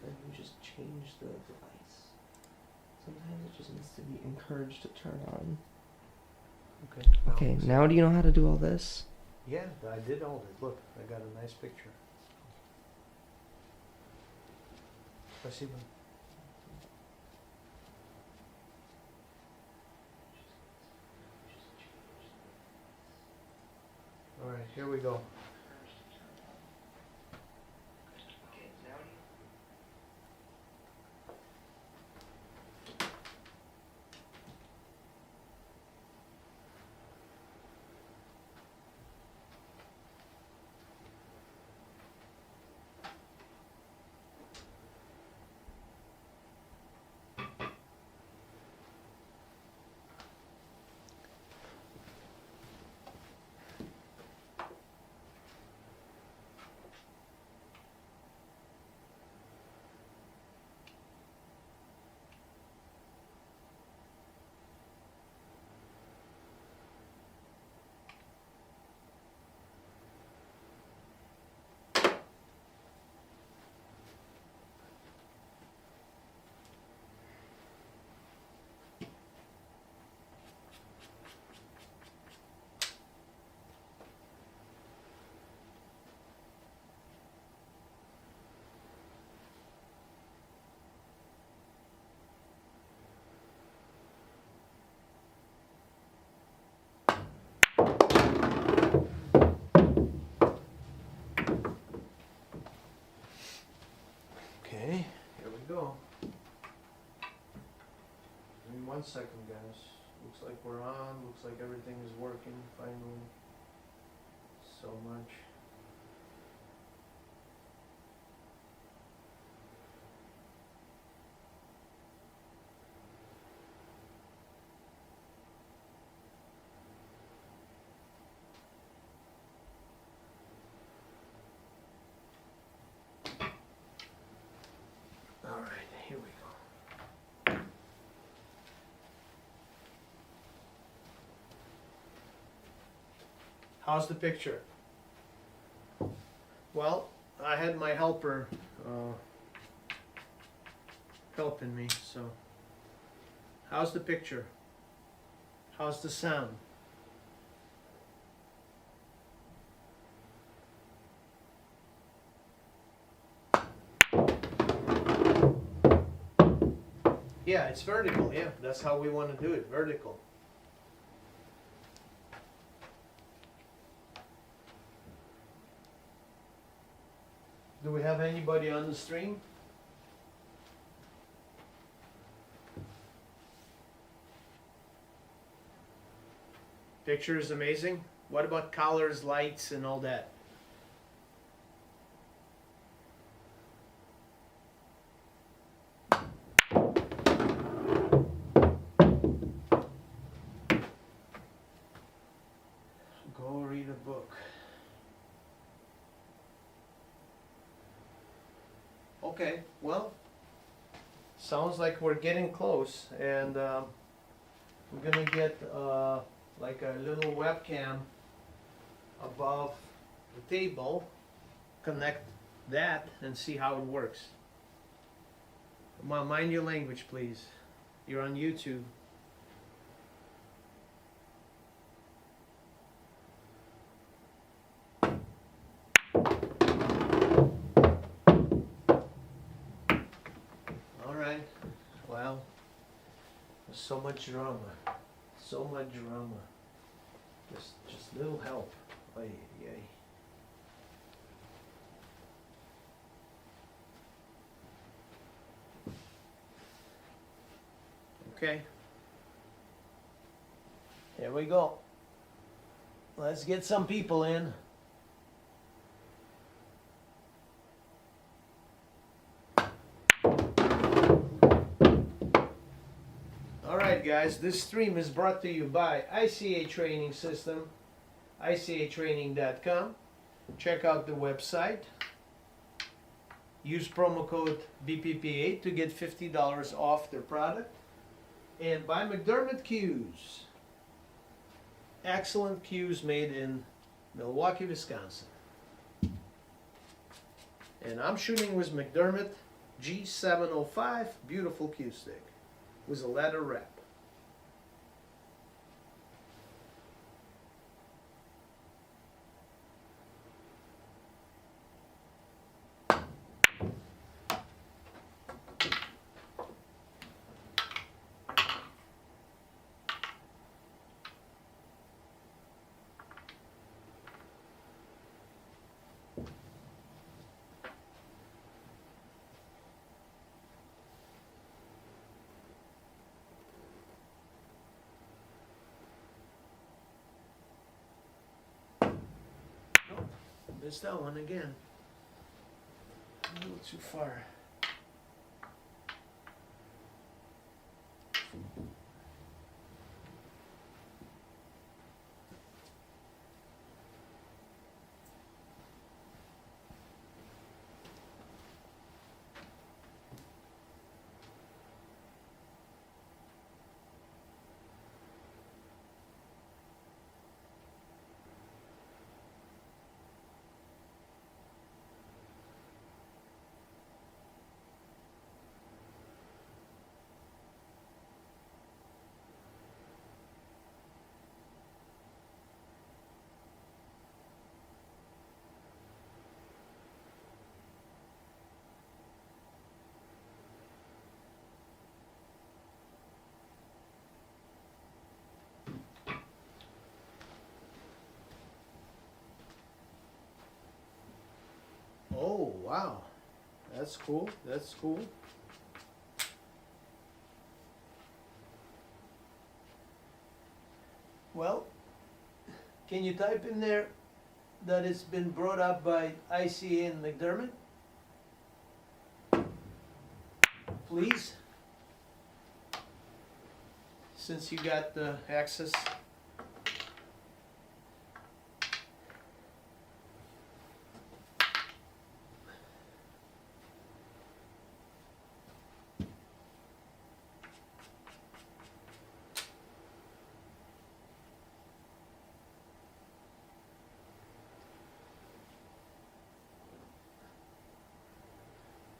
then you just change the device. Sometimes it just needs to be encouraged to turn on. Okay. Okay, now do you know how to do all this? Yeah, I did all this. Look, I got a nice picture. Спасибо. All right, here we go. Okay, here we go. Give me 1 second, guys. Looks like we're on. Looks like everything is working finally. So much. All right, here we go. How's the picture? Well, I had my helper helping me, so. How's the picture? How's the sound? Yeah, it's vertical, yeah. That's how we want to do it, vertical. Do we have anybody on the stream? Picture is amazing. What about colors, lights, and all that? Go read a book. Okay, well, sounds like we're getting close, and we're gonna get like a little webcam above the table, connect that, and see how it works. Come on, mind your language, please. You're on YouTube. Wow, there's so much drama, so much drama. Just little help. Ay, ay. Okay, here we go. Let's get some people in. Guys, this stream is brought to you by ICA Training System, ICAtraining.com. Check out the website. Use promo code BPPA to get $50 off their product. And by McDermott Cues. Excellent cues made in Milwaukee, Wisconsin. And I'm shooting with McDermott G705, beautiful cue stick, with a leather wrap. Missed that one again. A little too far. Oh, wow. That's cool. That's cool. Well, can you type in there that it's been brought up by ICA and McDermott? Please? Since you got the access.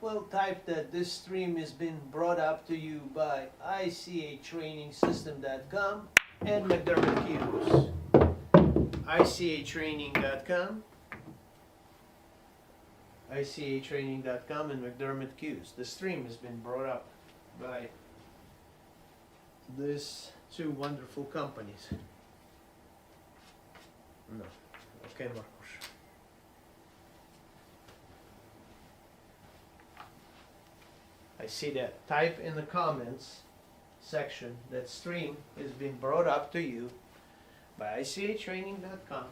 Well, type that this stream has been brought up to you by ICATrainingSystem.com and McDermott Cues. ICATraining.com, ICATraining.com, and McDermott Cues. The stream has been brought up by these two wonderful companies. No. Okay, Marcos. I see that. Type in the comments section that stream is being brought up to you by ICATraining.com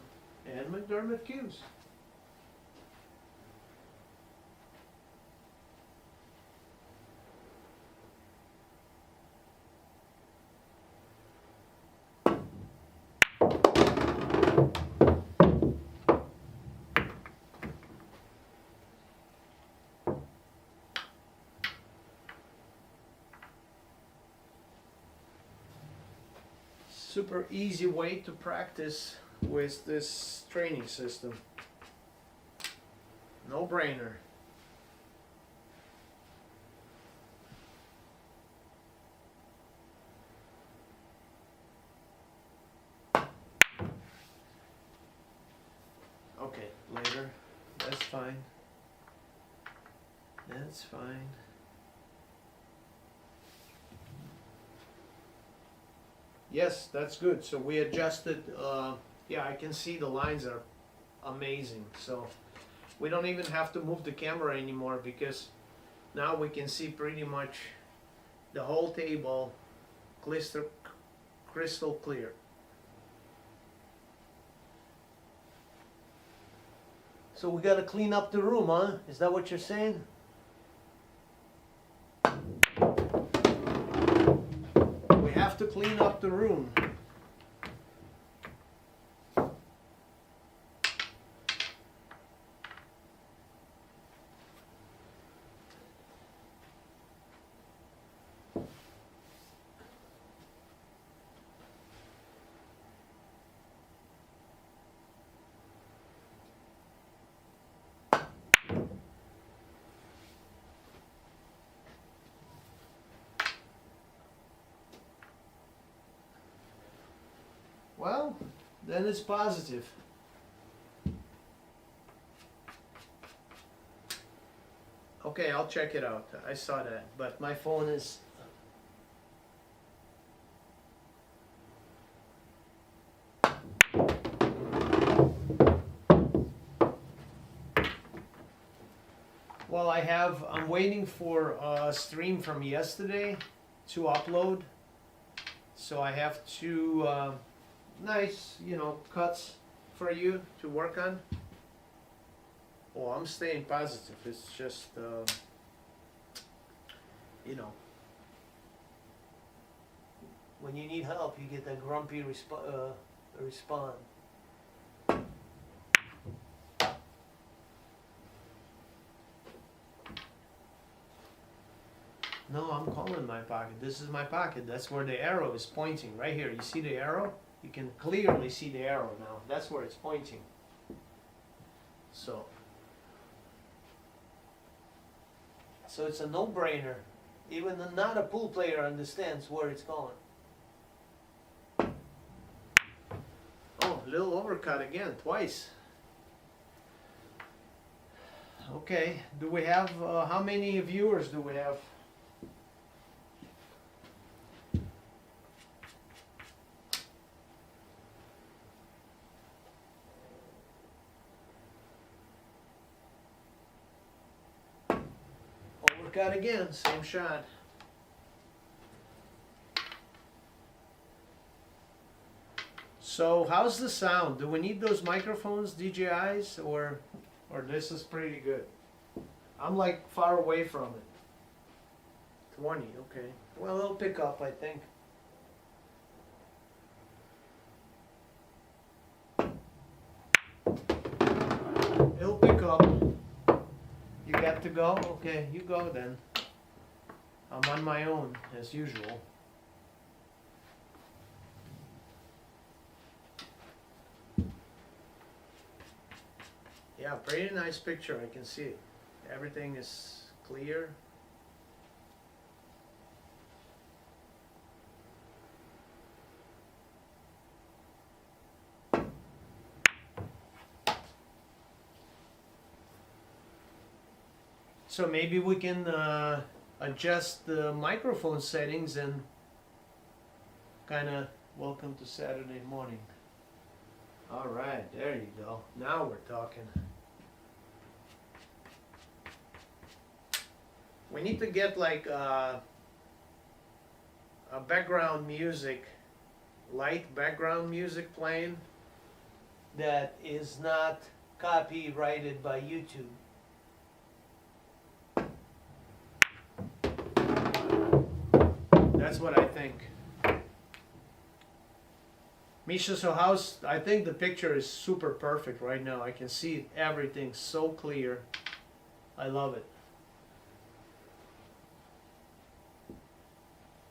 and McDermott Cues. Super easy way to practice with this training system. No brainer. Okay, later. That's fine. That's fine. Yes, that's good. So we adjusted, yeah, I can see the lines are amazing. So we don't even have to move the camera anymore because now we can see pretty much the whole table crystal clear. So we got to clean up the room, huh? Is that what you're saying? We have to clean up the room. then it's positive. Okay, I'll check it out. I saw that, but my phone is... Well, I'm waiting for a stream from yesterday to upload. So I have two nice, cuts for you to work on. Oh, I'm staying positive. It's just, when you need help, you get that grumpy response. No, I'm calling my pocket. This is my pocket. That's where the arrow is pointing. Right here. You see the arrow? You can clearly see the arrow now. That's where it's pointing. So it's a no-brainer. Even not a pool player understands where it's going. Oh, little overcut again, twice. Okay, do we have, how many viewers do we have? Overcut again, same shot. So how's the sound? Do we need those microphones, DJIs, or this is pretty good? I'm like far away from it. 20, okay. Well, it'll pick up, I think. It'll pick up. You got to go? Okay, you go then. I'm on my own, as usual. Yeah, pretty nice picture, I can see it. Everything is clear. So maybe we can adjust the microphone settings and kind of welcome to Saturday morning. All right, there you go. Now we're talking. We need to get like a background music, light background music playing that is not copyrighted by YouTube. That's what I think. Misha, so I think the picture is super perfect right now. I can see everything so clear. I love it.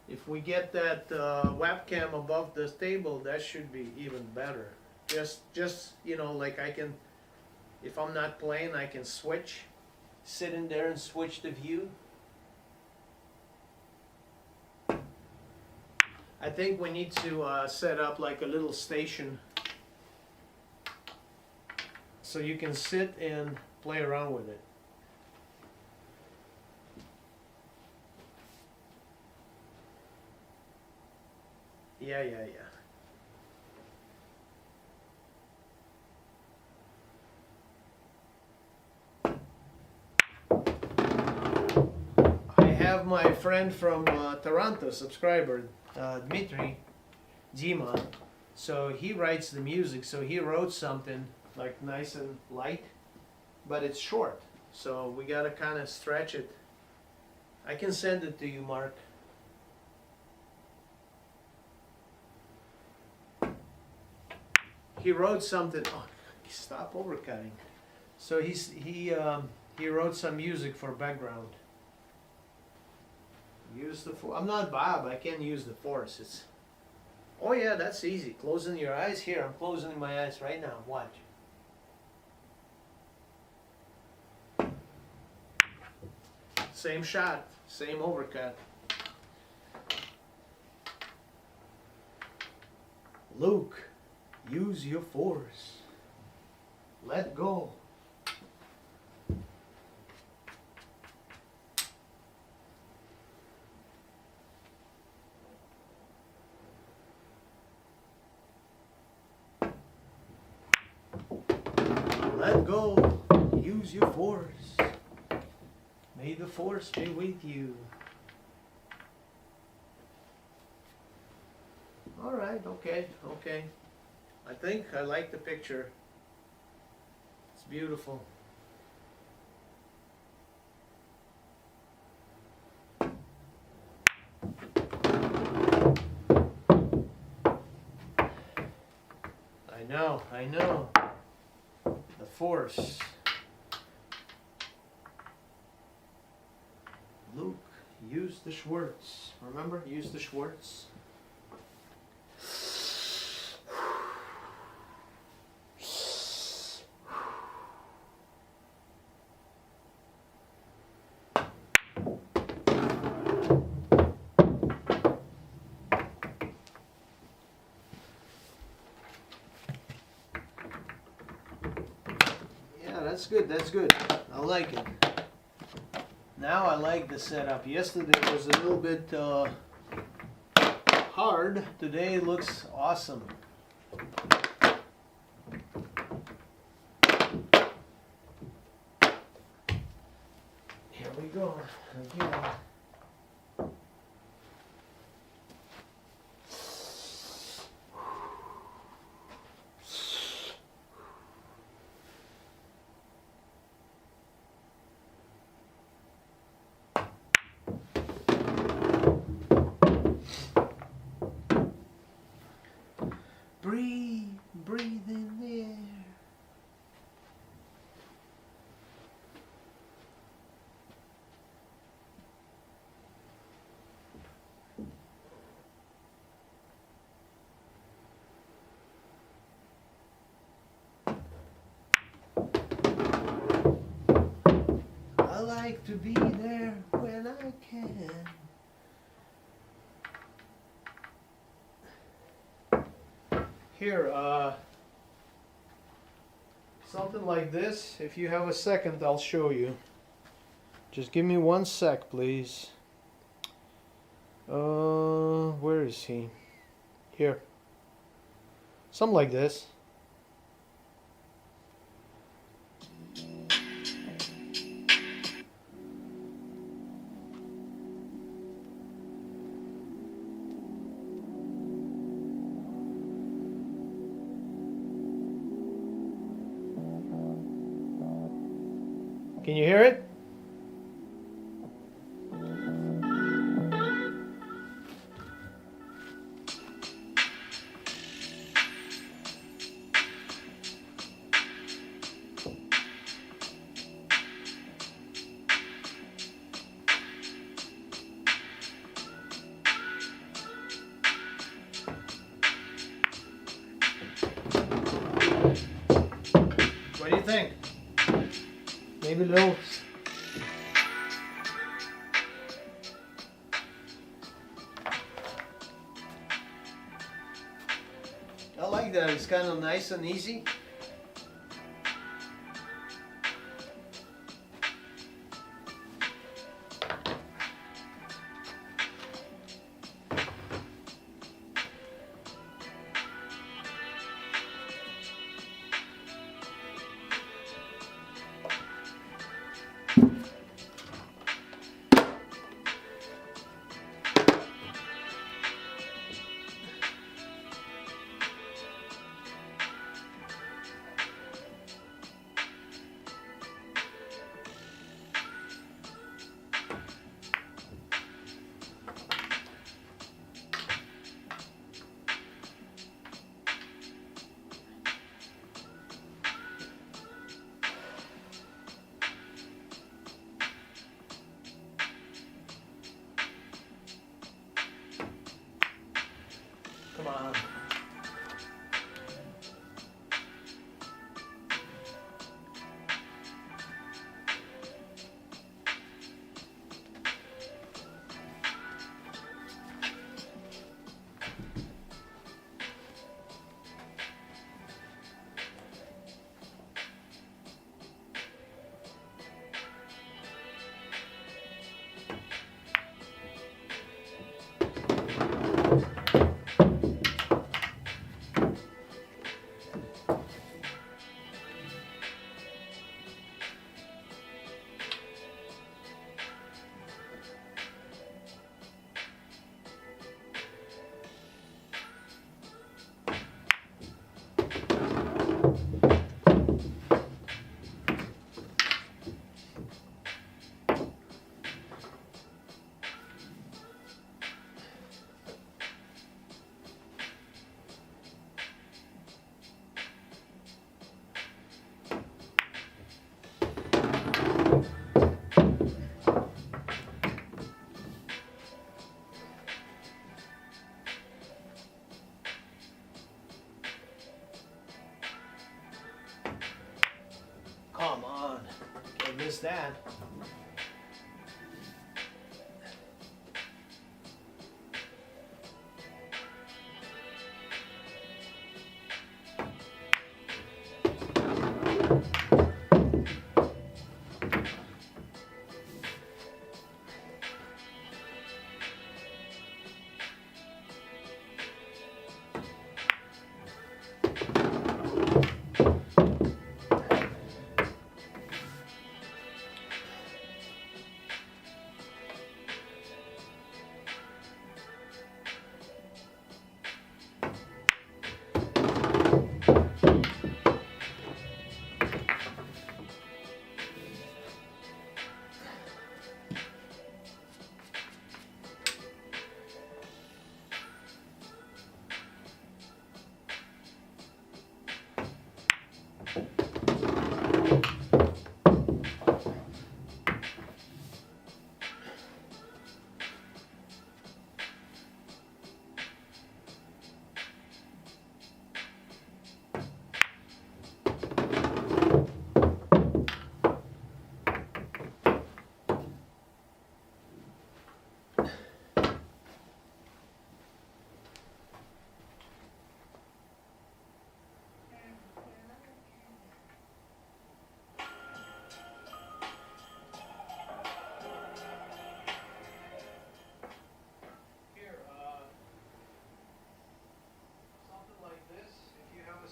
If we get that webcam above the table, that should be even better. Just like I can, if I'm not playing, I can switch, sit in there and switch the view. I think we need to set up like a little station so you can sit and play around with it. Yeah. I have my friend from Toronto, subscriber, Dmitry Dima, so he writes the music, so he wrote something like nice and light, but it's short, so we gotta kind of stretch it. I can send it to you, Mark. He wrote something. Oh, stop overcutting. So he wrote some music for background. Use the force. I'm not Bob. I can't use the force. It's. Oh yeah, that's easy. Closing your eyes. Here, I'm closing my eyes right now. Watch. Same shot. Same overcut. Luke. Use your force. Let go. Let go. Use your force. May the force be with you. All right, okay, okay. I think I like the picture. It's beautiful. I know. The force. Luke, use the Schwartz. Remember, use the Schwartz. That's good, that's good. I like it. Now I like the setup. Yesterday was a little bit hard. Today it looks awesome. Here we go again. Breathe in the air. I like to be there when I can. Here, something like this. If you have a second, I'll show you. Just give me 1 sec, please. Where is he? Here. Something like this. Can you hear it? What do you think? Maybe low. I like that. It's kind of nice and easy. missed that.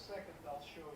Second, I'll show you.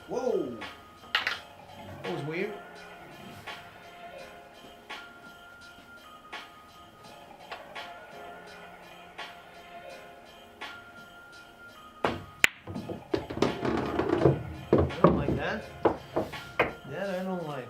Whoa! That was weird. I don't like that. That I don't like.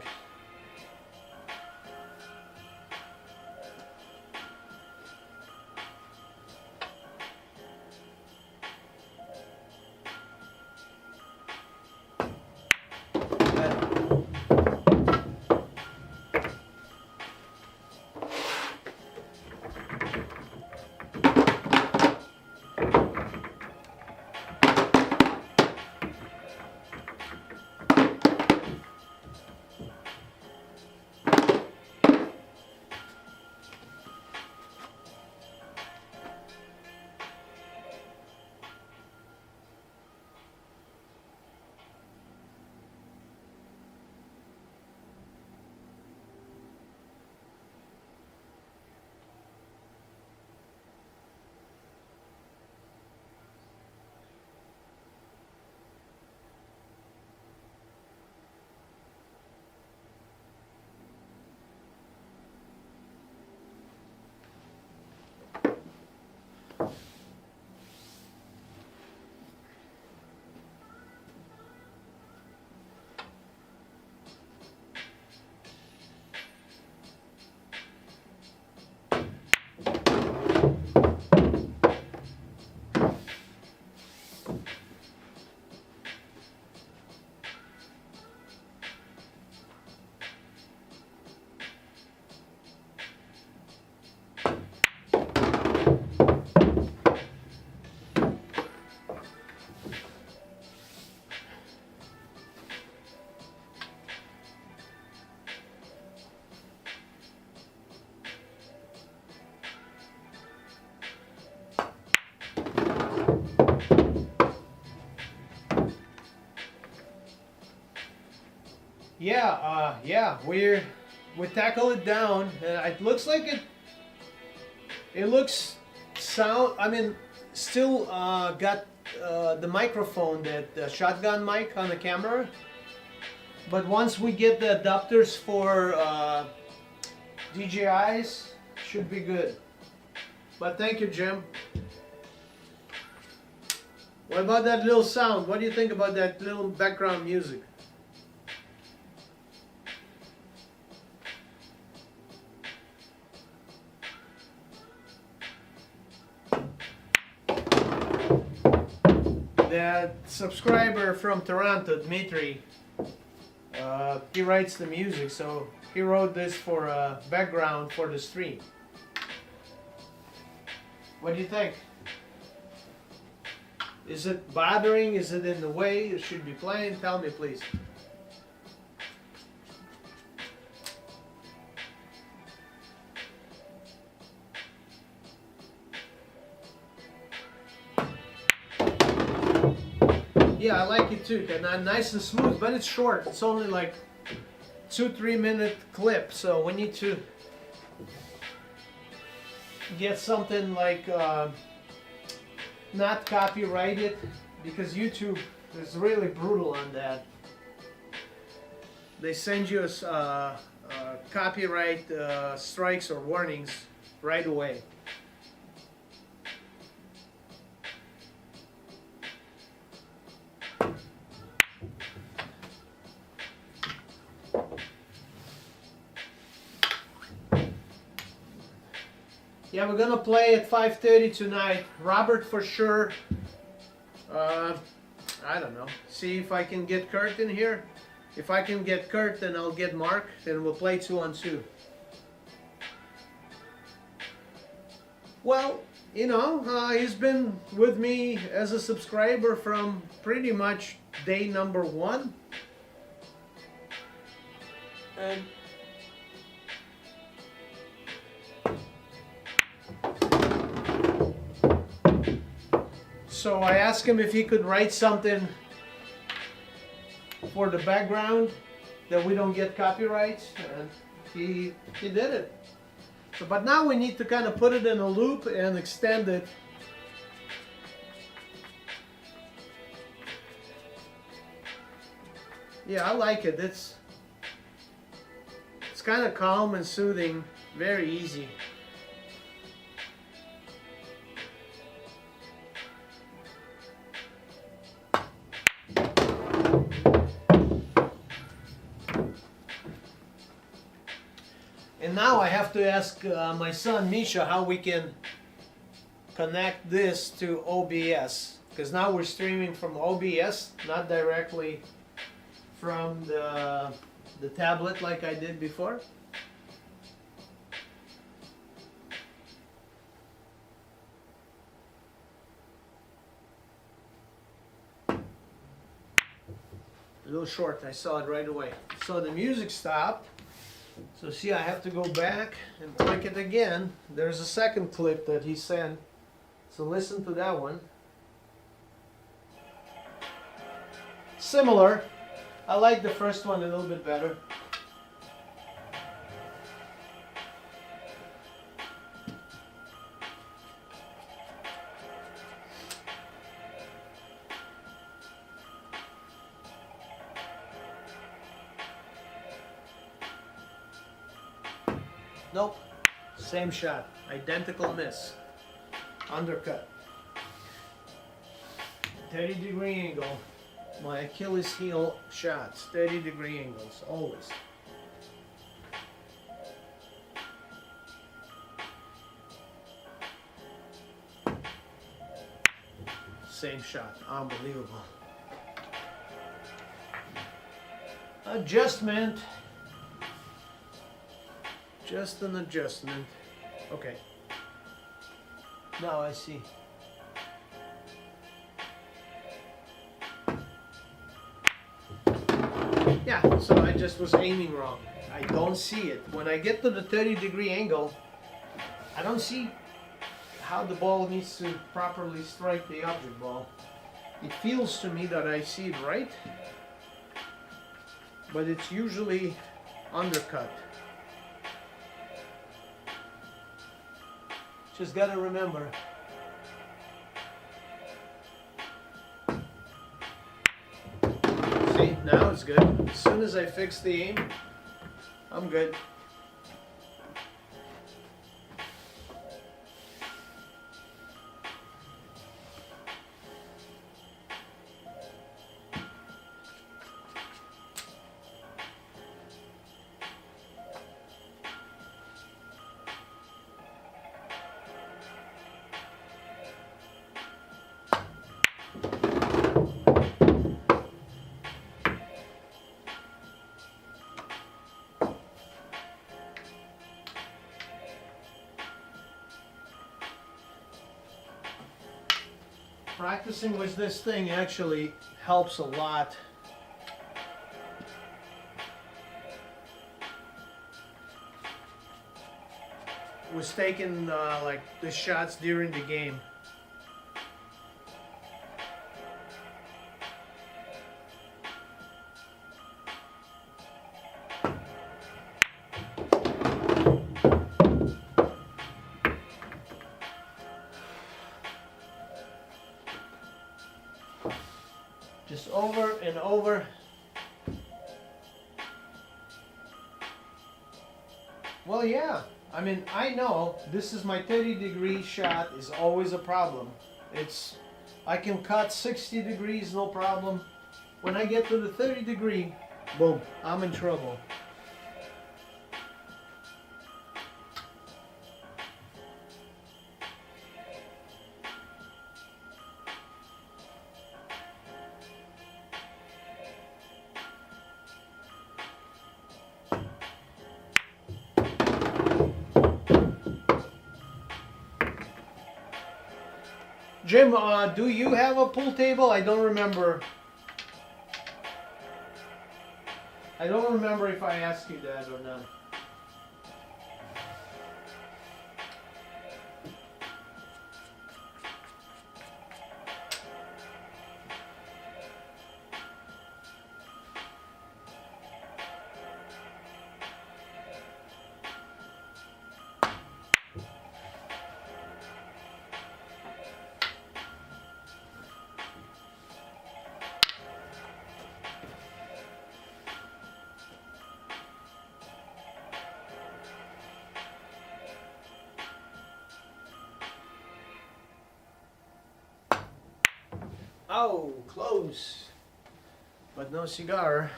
Yeah, we tackle it down. It looks like it looks sound. I mean, still got the microphone, that shotgun mic on the camera. But once we get the adapters for DJIs, should be good. But thank you, Jim. What about that little sound? What do you think about that little background music? That subscriber from Toronto, Dmitry, he writes the music, so he wrote this for a background for the stream. What do you think? Is it bothering? Is it in the way? It should be playing? Tell me, please. Yeah, I like it too. Nice and smooth, but it's short. It's only like 2-3 minute clip, so we need to get something like not copyrighted, because YouTube is really brutal on that. They send you copyright strikes or warnings right away. Yeah, we're gonna play at 5:30 tonight. Robert for sure. I don't know. See if I can get Kurt in here. If I can get Kurt, then I'll get Mark, and we'll play 2-on-2. Well, you know, he's been with me as a subscriber from pretty much day number 1. And so I asked him if he could write something for the background that we don't get copyrights, and he did it. So, but now we need to kind of put it in a loop and extend it. Yeah, I like it. It's kind of calm and soothing, very easy. And now I have to ask my son Misha how we can connect this to OBS, because now we're streaming from OBS, not directly from the tablet like I did before. A little short, I saw it right away. So the music stopped. So see, I have to go back and click it again. There's a second clip that he sent. So listen to that one. Similar. I like the first one a little bit better. Nope, same shot, identical miss, undercut, 30-degree angle, my Achilles heel shots, 30-degree angles, always. Same shot, unbelievable. Adjustment. Just an adjustment. Okay. Now I see. Yeah, so I just was aiming wrong. I don't see it. When I get to the 30-degree angle, I don't see how the ball needs to properly strike the object ball. It feels to me that I see it right, but it's usually undercut. Just gotta remember. See, now it's good. As soon as I fix the aim, I'm good. Practicing with this thing actually helps a lot. Was taking like the shots during the game. Just over and over. Well, yeah. I mean, I know this is my 30-degree shot is always a problem. I can cut 60 degrees, no problem. When I get to the 30-degree, boom, I'm in trouble. Jim, do you have a pool table? I don't remember. I don't remember if I asked you that or not. Oh, close, but no cigar.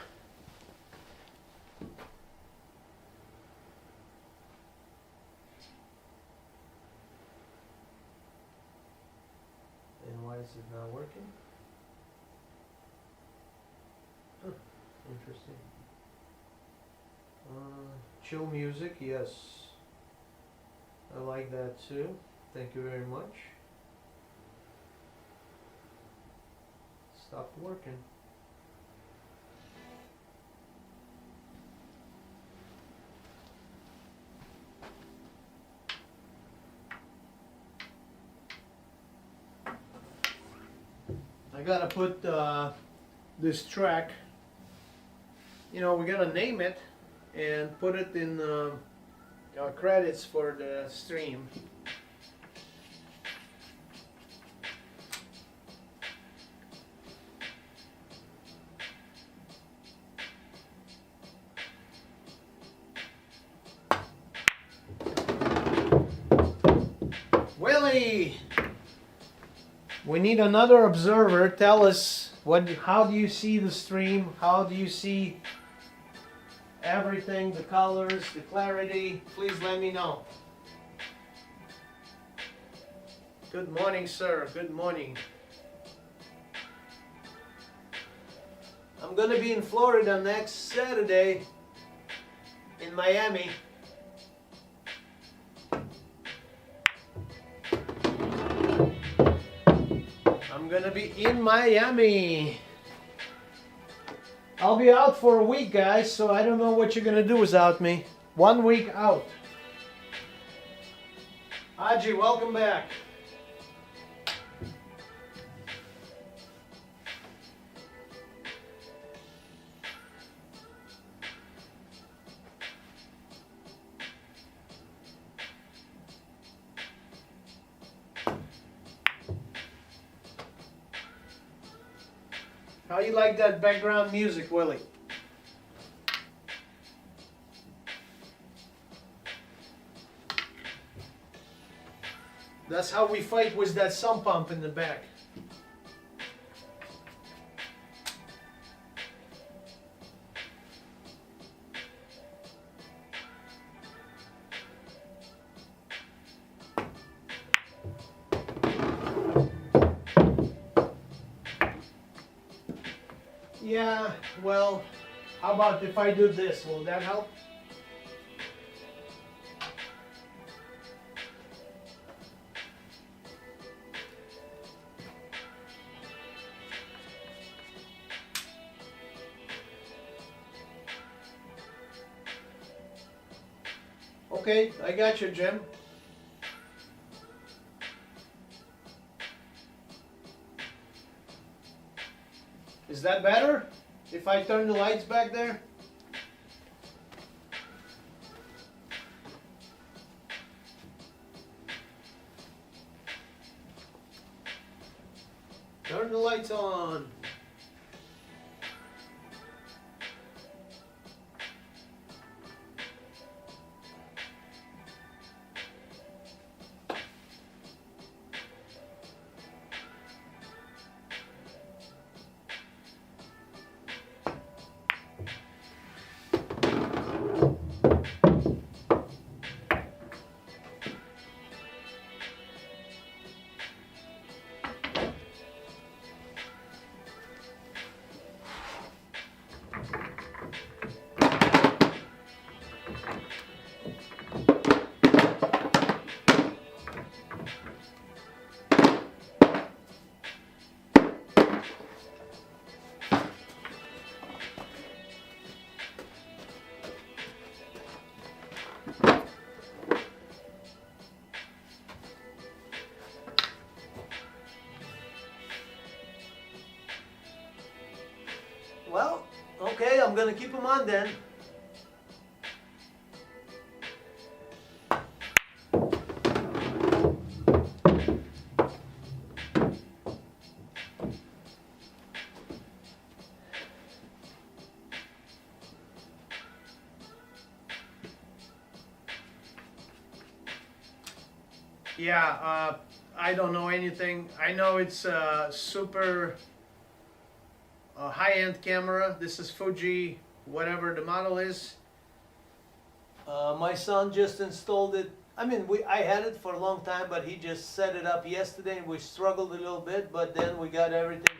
And why is it not working? Huh, interesting. Chill music, yes. I like that too. Thank you very much. Stopped working. I gotta put this track, you know, we gotta name it and put it in credits for the stream. Willie, we need another observer. Tell us how do you see the stream? How do you see everything, the colors, the clarity? Please let me know. Good morning, sir. Good morning. I'm gonna be in Florida next Saturday in Miami. I'm gonna be in Miami. I'll be out for a week, guys, so I don't know what you're gonna do without me. 1 week out. Haji, welcome back. How you like that background music, Willie? That's how we fight with that sump pump in the back. Yeah, well, how about if I do this? Will that help? Okay, I got you, Jim. Is that better? If I turn the lights back there? Turn the lights on. Well, okay, I'm gonna keep them on then. Yeah, I don't know anything. I know it's a super high-end camera. This is Fuji, whatever the model is. My son just installed it. I mean, I had it for a long time, but he just set it up yesterday, and we struggled a little bit, but then we got everything.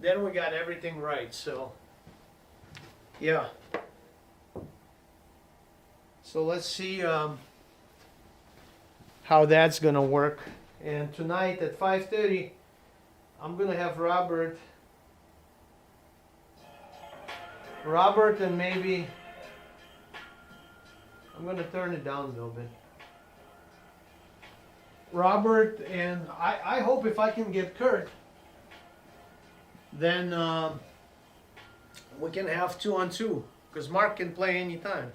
Then we got everything right. So, yeah. So let's see how that's gonna work. And tonight at 5:30, I'm gonna have Robert and maybe I'm gonna turn it down a little bit. Robert and I hope if I can get Kurt, then we can have 2-on-2 because Mark can play anytime.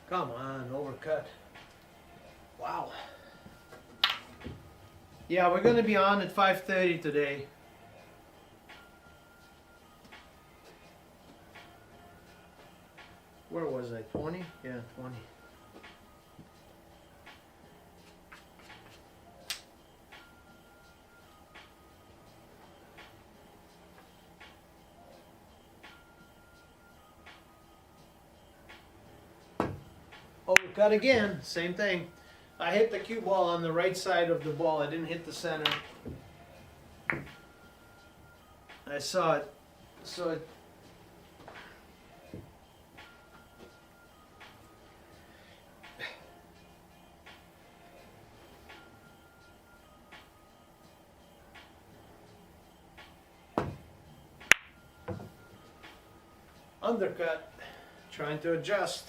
Come on, overcut. Wow. Yeah, we're gonna be on at 5:30 today. Where was I? 20? Yeah, 20. Overcut again, same thing. I hit the cue ball on the right side of the ball. I didn't hit the center. I saw it. So it undercut, trying to adjust.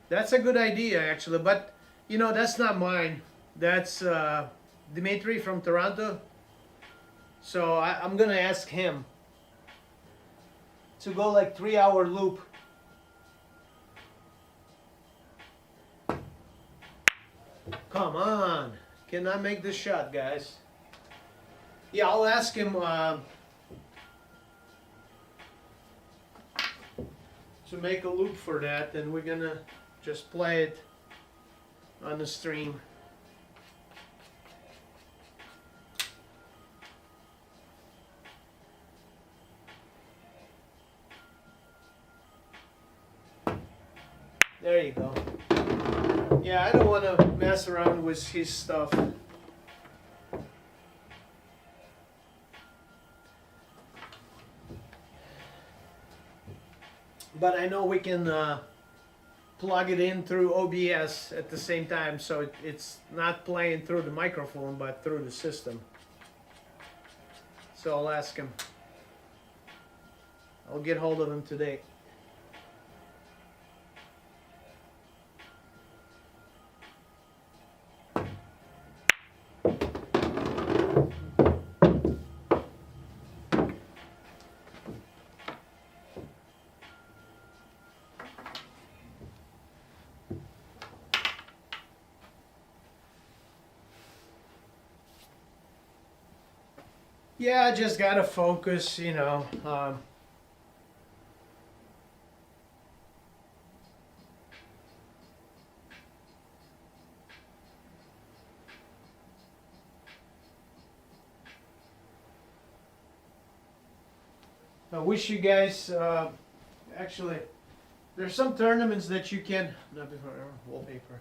That's a good idea, actually, but you know, that's not mine. That's Dimitri from Toronto. So I'm gonna ask him to go like 3-hour loop. Come on, cannot make this shot, guys. Yeah, I'll ask him to make a loop for that, and we're gonna just play it on the stream. There you go. Yeah, I don't want to mess around with his stuff. But I know we can plug it in through OBS at the same time, so it's not playing through the microphone but through the system. So I'll ask him. I'll get hold of him today. Yeah, I just gotta focus, you know. I wish you guys, actually, there's some tournaments that you can, not before, wallpaper.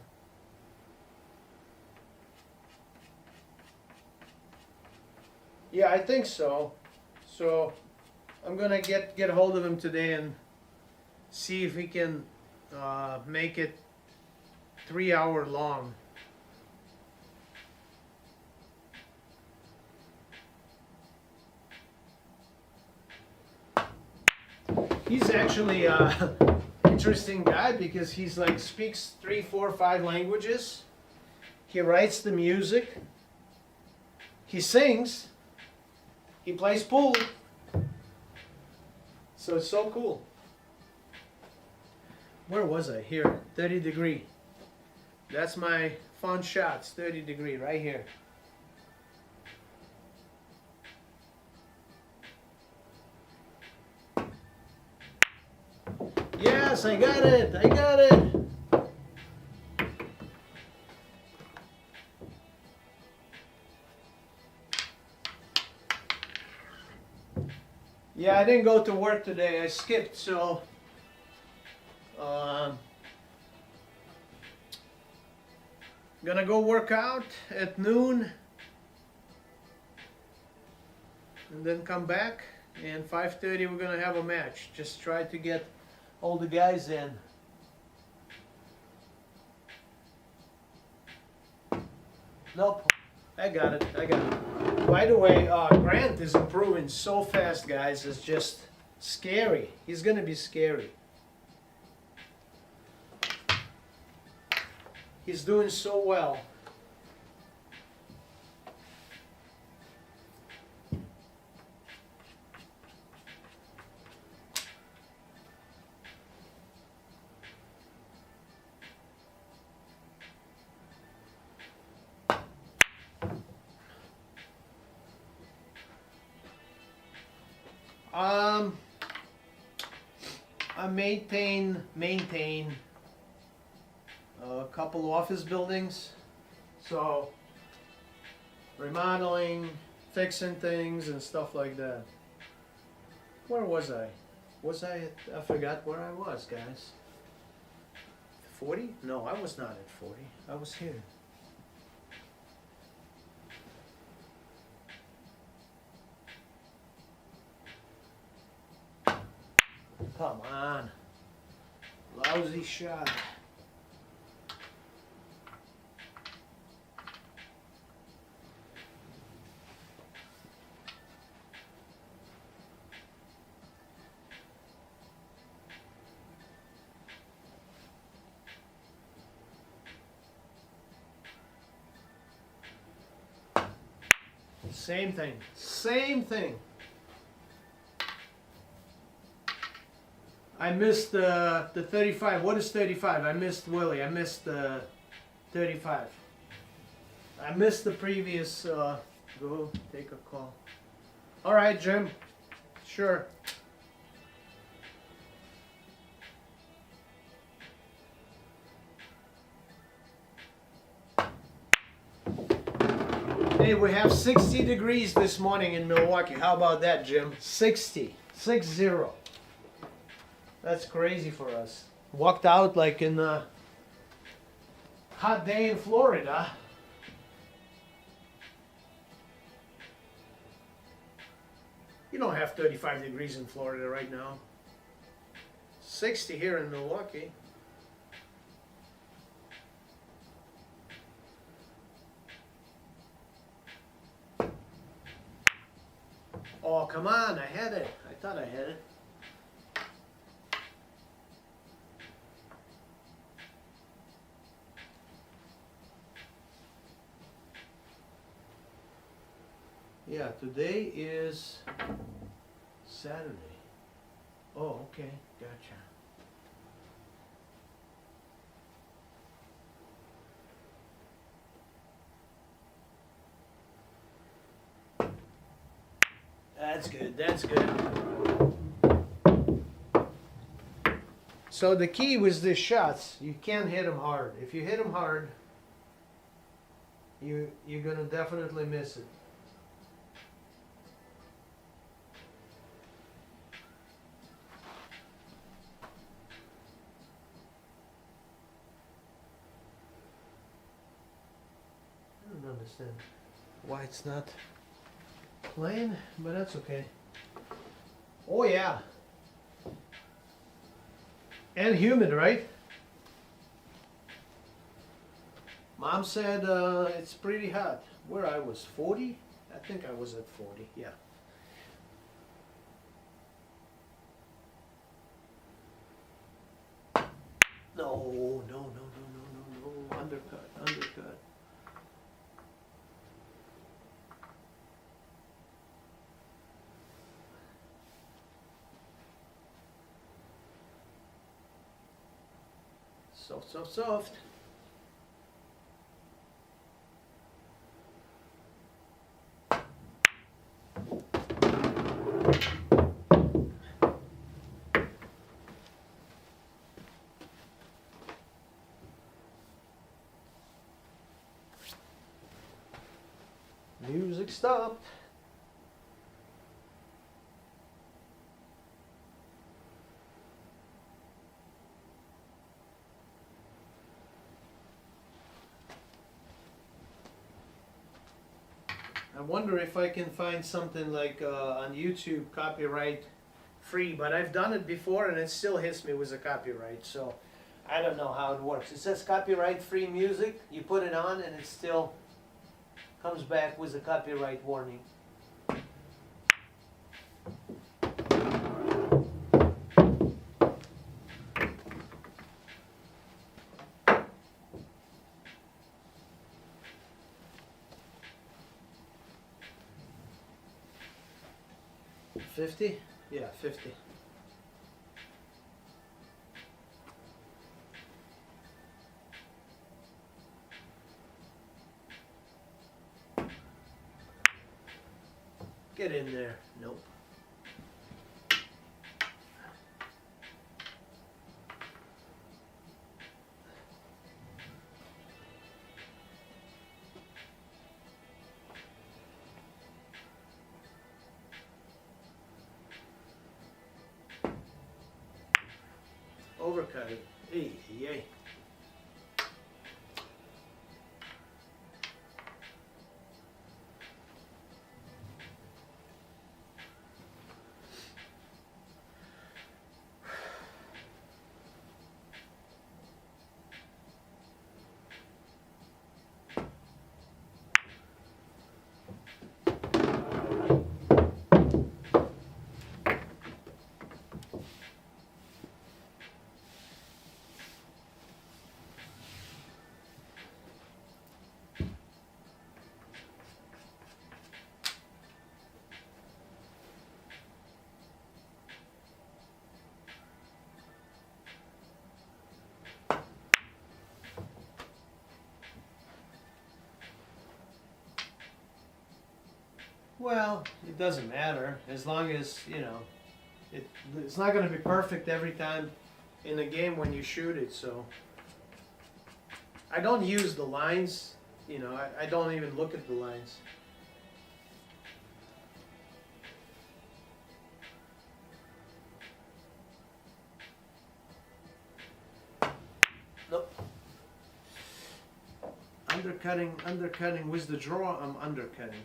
Yeah, I think so. So I'm gonna get hold of him today and see if we can make it 3-hour long. He's actually interesting guy because he's like speaks 3, 4, 5 languages. He writes the music. He sings. He plays pool. So it's so cool. Where was I? Here, 30 degree. That's my fun shots, 30 degree, right here. Yes, I got it, I got it. Yeah, I didn't go to work today. I skipped, so gonna go work out at noon and then come back, and 5:30 we're gonna have a match. Just try to get all the guys in. Nope, I got it, I got it. By the way, Grant is improving so fast, guys. It's just scary. He's gonna be scary. He's doing so well. I maintain a couple office buildings, so remodeling, fixing things and stuff like that. Where was I? I forgot where I was, guys. 40? No, I was not at 40. I was here. Come on. Lousy shot. Same thing. Same thing. I missed the 35. What is 35? I missed Willie. I missed the 35. I missed the previous. Go take a call. All right, Jim. Sure. Hey, we have 60 degrees this morning in Milwaukee. How about that, Jim? 60. 6-0. That's crazy for us. Walked out like in a hot day in Florida. You don't have 35 degrees in Florida right now. 60 here in Milwaukee. Oh, come on, I had it. I thought I had it. Yeah, today is Saturday. Oh, okay, gotcha. That's good, that's good. So the key was the shots. You can't hit them hard. If you hit them hard, you're gonna definitely miss it. I don't understand why it's not playing, but that's okay. Oh yeah. And humid, right? Mom said it's pretty hot. Where I was, 40? I think I was at 40, yeah. No, no, no, no, no, no, no. Undercut, undercut. Soft, soft, soft. Music stopped. I wonder if I can find something like on YouTube copyright free, but I've done it before and it still hits me with a copyright, so I don't know how it works. It says copyright free music, you put it on and it still comes back with a copyright warning. $50? Yeah, 50. Get in there. Nope. overcut it. Hey, yay. Well, it doesn't matter as long as, you know, it's not going to be perfect every time in a game when you shoot it, so. I don't use the lines, you know, I don't even look at the lines. Nope. Undercutting with the draw, I'm undercutting.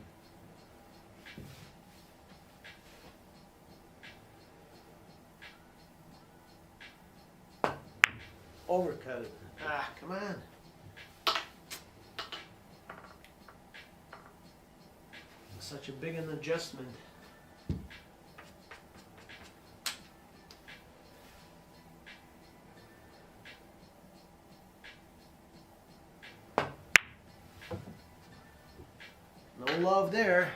Overcut it. Ah, come on. Such a big an adjustment. No love there.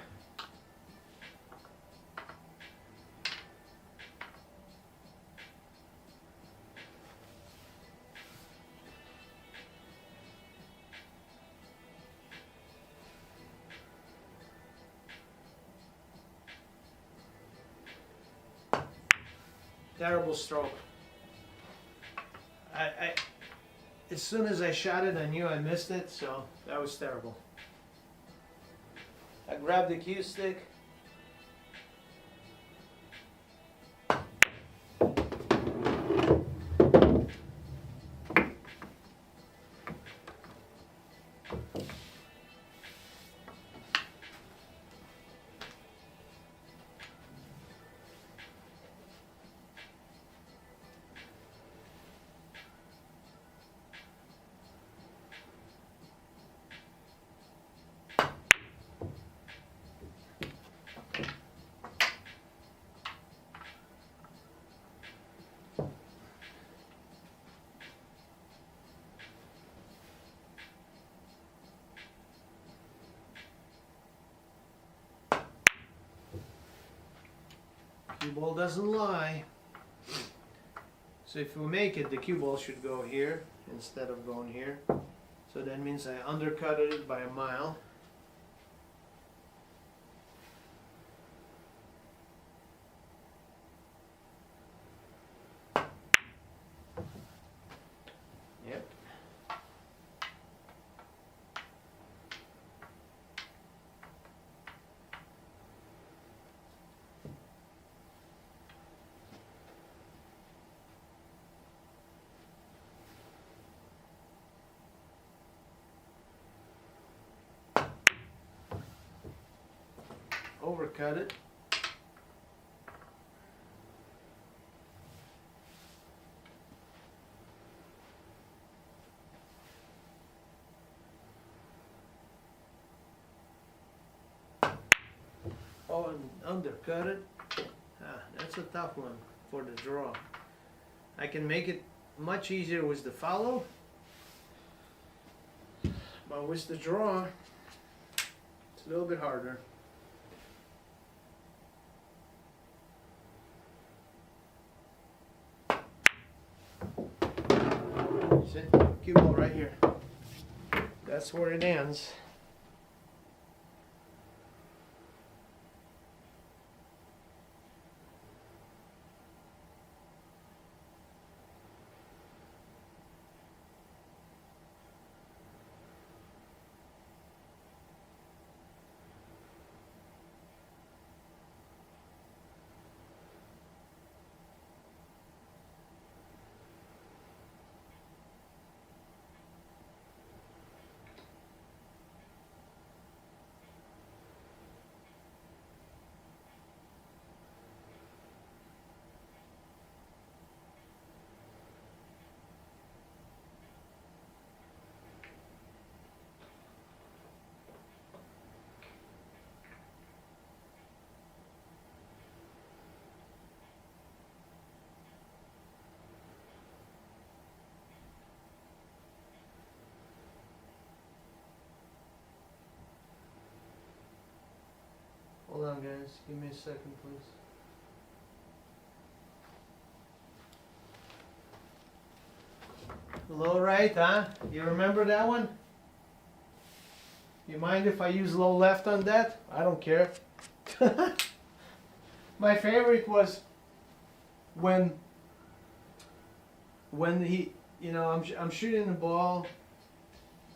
Terrible stroke. As soon as I shot it, I knew I missed it, so that was terrible. I grabbed the cue stick. Cue ball doesn't lie. So if we make it, the cue ball should go here instead of going here. So that means I undercutted it by a mile. Yep. Overcut it. Oh, and undercut it. Ah, that's a tough one for the draw. I can make it much easier with the follow, but with the draw, it's a little bit harder. See, cue ball right here. That's where it ends. on, guys. Give me a second, please. Low right, huh? You remember that one? You mind if I use low left on that? I don't care. My favorite was when he, you know, I'm shooting the ball,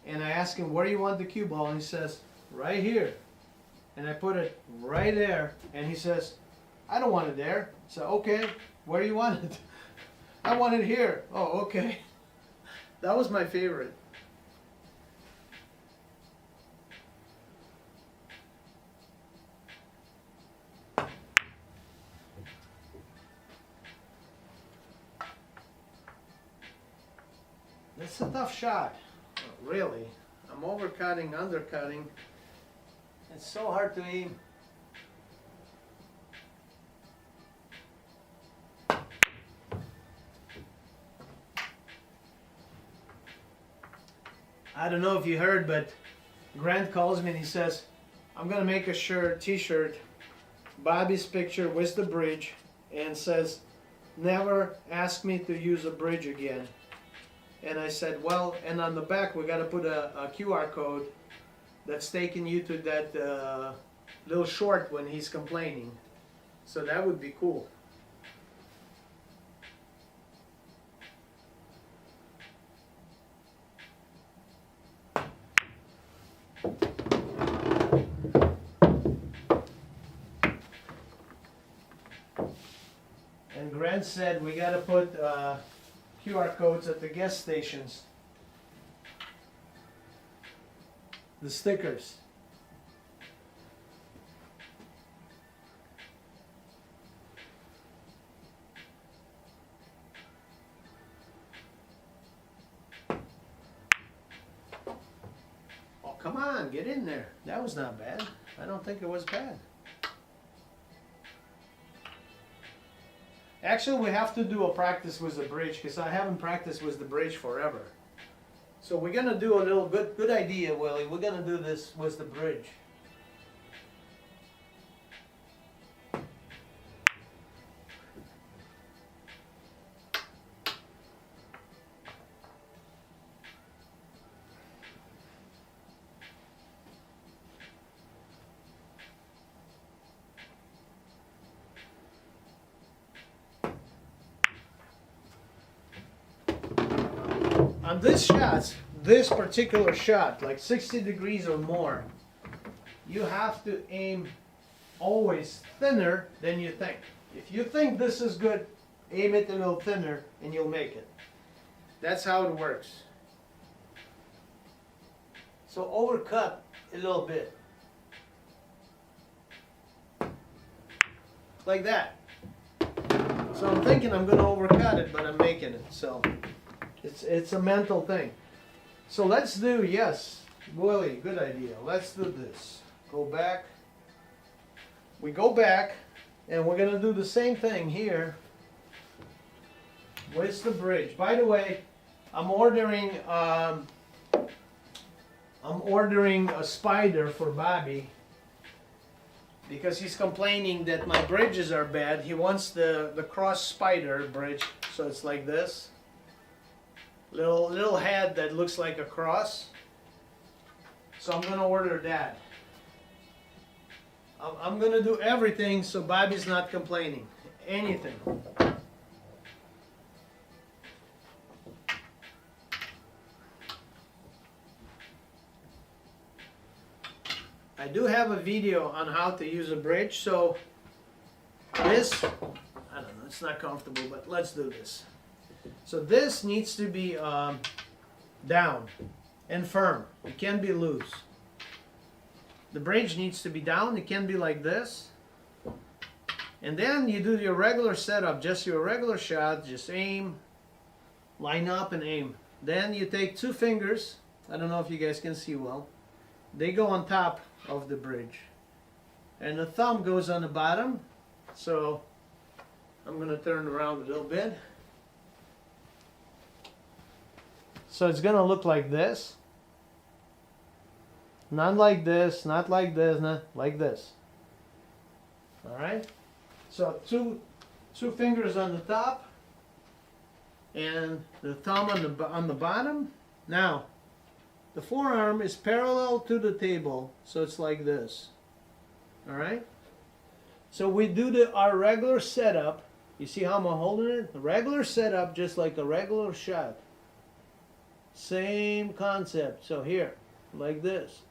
and I ask him, where do you want the cue ball? And he says, right here. And I put it right there, and he says, I don't want it there. So, okay, where do you want it? I want it here. Oh, okay. That was my favorite. It's a tough shot, really. I'm overcutting, undercutting. It's so hard to aim. I don't know if you heard, but Grant calls me and he says, I'm gonna make a shirt, t-shirt, Bobby's picture with the bridge, and says, never ask me to use a bridge again. And I said, well, and on the back we gotta put a QR code that's taking you to that little short when he's complaining. So that would be cool. And Grant said we gotta put QR codes at the gas stations. The stickers. Oh, come on, get in there. That was not bad. I don't think it was bad. Actually, we have to do a practice with the bridge because I haven't practiced with the bridge forever. So we're gonna do a little good idea, Willie. We're gonna do this with the bridge. On this shot, this particular shot, like 60 degrees or more, you have to aim always thinner than you think. If you think this is good, aim it a little thinner and you'll make it. That's how it works. So overcut a little bit. Like that. So I'm thinking I'm going to overcut it, but I'm making it. So it's a mental thing. So let's do, yes, Willie, good idea. Let's do this. Go back. We go back, and we're going to do the same thing here with the bridge. By the way, I'm ordering a spider for Bobby because he's complaining that my bridges are bad. He wants the cross spider bridge, so it's like this. Little head that looks like a cross. So I'm gonna order that. I'm gonna do everything so Bobby's not complaining. Anything. I do have a video on how to use a bridge, so this, I don't know, it's not comfortable, but let's do this. So this needs to be down and firm. It can't be loose. The bridge needs to be down. It can be like this. And then you do your regular setup, just your regular shot. Just aim, line up and aim. Then you take two fingers. I don't know if you guys can see well. They go on top of the bridge. And the thumb goes on the bottom. So I'm going to turn around a little bit. So it's going to look like this. Not like this, not like this, not like this. All right. So two fingers on the top, and the thumb on the bottom. Now, the forearm is parallel to the table, so it's like this. All right. So we do our regular setup. You see how I'm holding it? The regular setup, just like a regular shot. Same concept. So here, like this.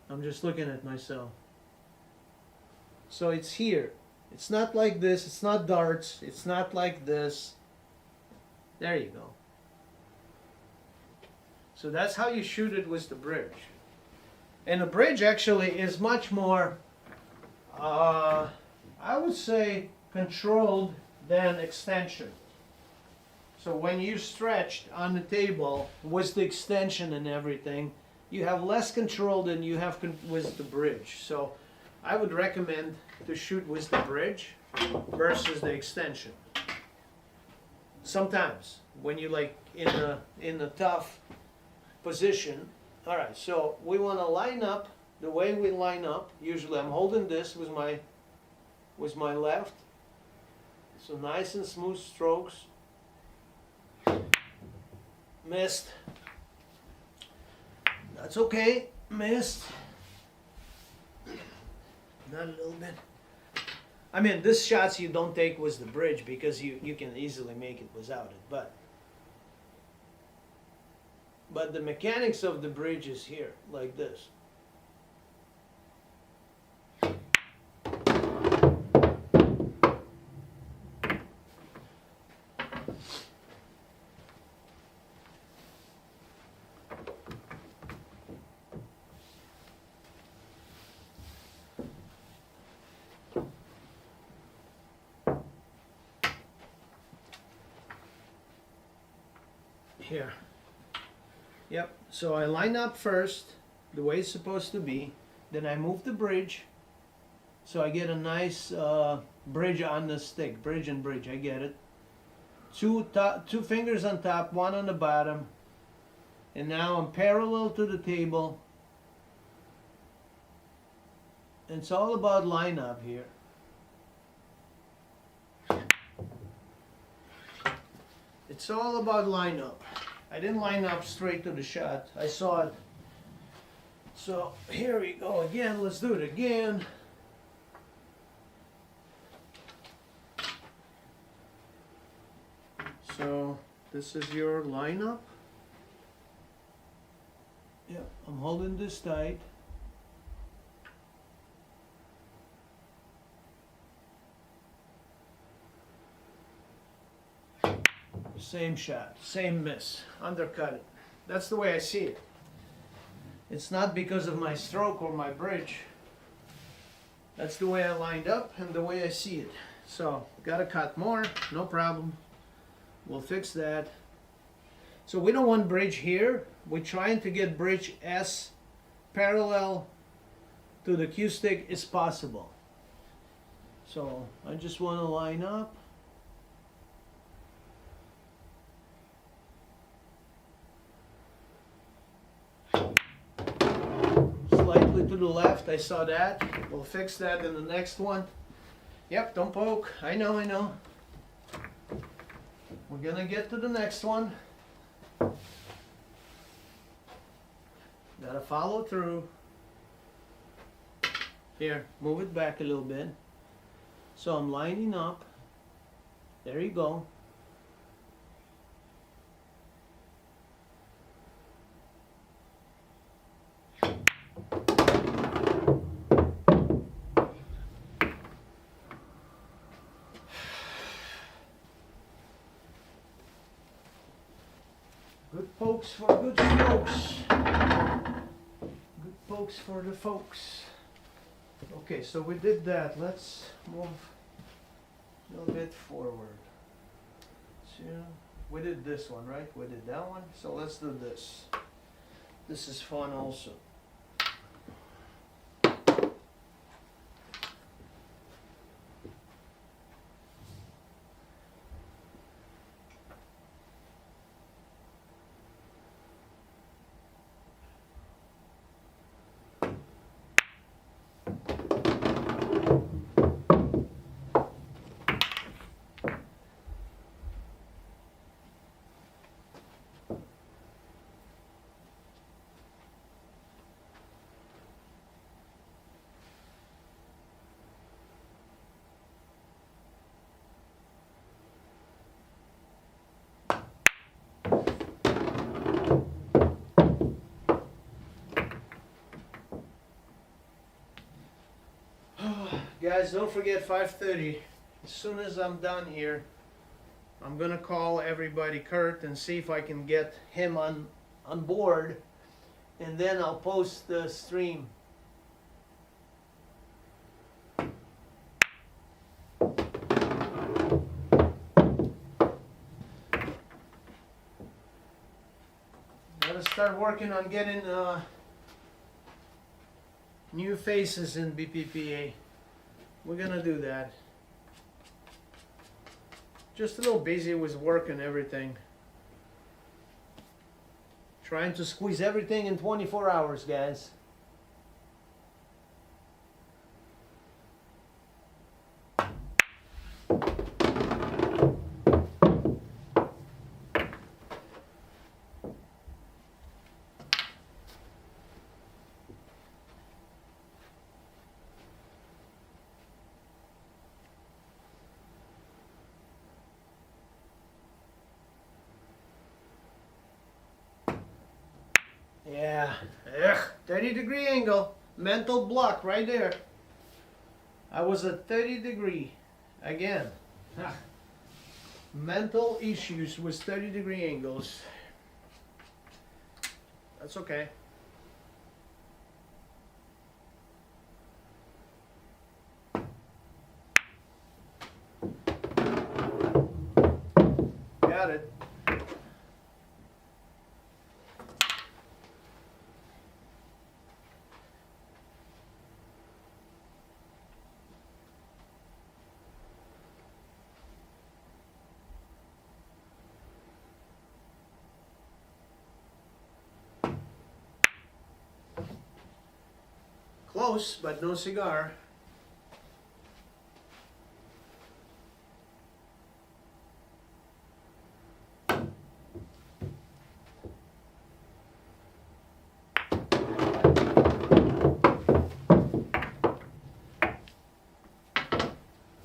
I'm just looking at myself. So it's here. It's not like this. It's not darts. It's not like this. There you go. So that's how you shoot it with the bridge. And the bridge actually is much more, I would say, controlled than extension. So when you stretched on the table with the extension and everything, you have less control than you have with the bridge. So I would recommend to shoot with the bridge versus the extension. Sometimes when you like in the tough position. All right, so we want to line up the way we line up. Usually I'm holding this with my left. So nice and smooth strokes. Missed. That's okay. Missed. Not a little bit. I mean, this shots you don't take with the bridge because you can easily make it without it. But the mechanics of the bridge is here, like this. Here. Yep, so I line up first, the way it's supposed to be. Then I move the bridge, so I get a nice bridge on the stick. Bridge and bridge, I get it. Two fingers on top, one on the bottom. And now I'm parallel to the table. And it's all about line up here. It's all about line up. I didn't line up straight to the shot. I saw it. So here we go again. Let's do it again. So this is your lineup. Yeah, I'm holding this tight. Same shot, same miss, undercut it. That's the way I see it. It's not because of my stroke or my bridge. That's the way I lined up and the way I see it. So, gotta cut more, no problem. We'll fix that. So we don't want bridge here. We're trying to get bridge as parallel to the cue stick as possible. So I just want to line up. Slightly to the left, I saw that. We'll fix that in the next one. Yep, don't poke. I know, I know. We're gonna get to the next one. Gotta follow through. Here, move it back a little bit. So I'm lining up. There you go. Good pokes for good strokes. Good pokes for the folks. Okay, so we did that. Let's move a little bit forward. So we did this one, right? We did that one. So let's do this. This is fun also. Guys, don't forget 5:30. As soon as I'm done here, I'm gonna call everybody, Kurt, and see if I can get him on board, and then I'll post the stream. Gotta start working on getting new faces in BPPA. We're gonna do that. Just a little busy with work and everything. Trying to squeeze everything in 24 hours, guys. Yeah, 30-degree angle, mental block right there. I was at 30-degree again. Mental issues with 30-degree angles. That's okay. Got it. Close, but no cigar.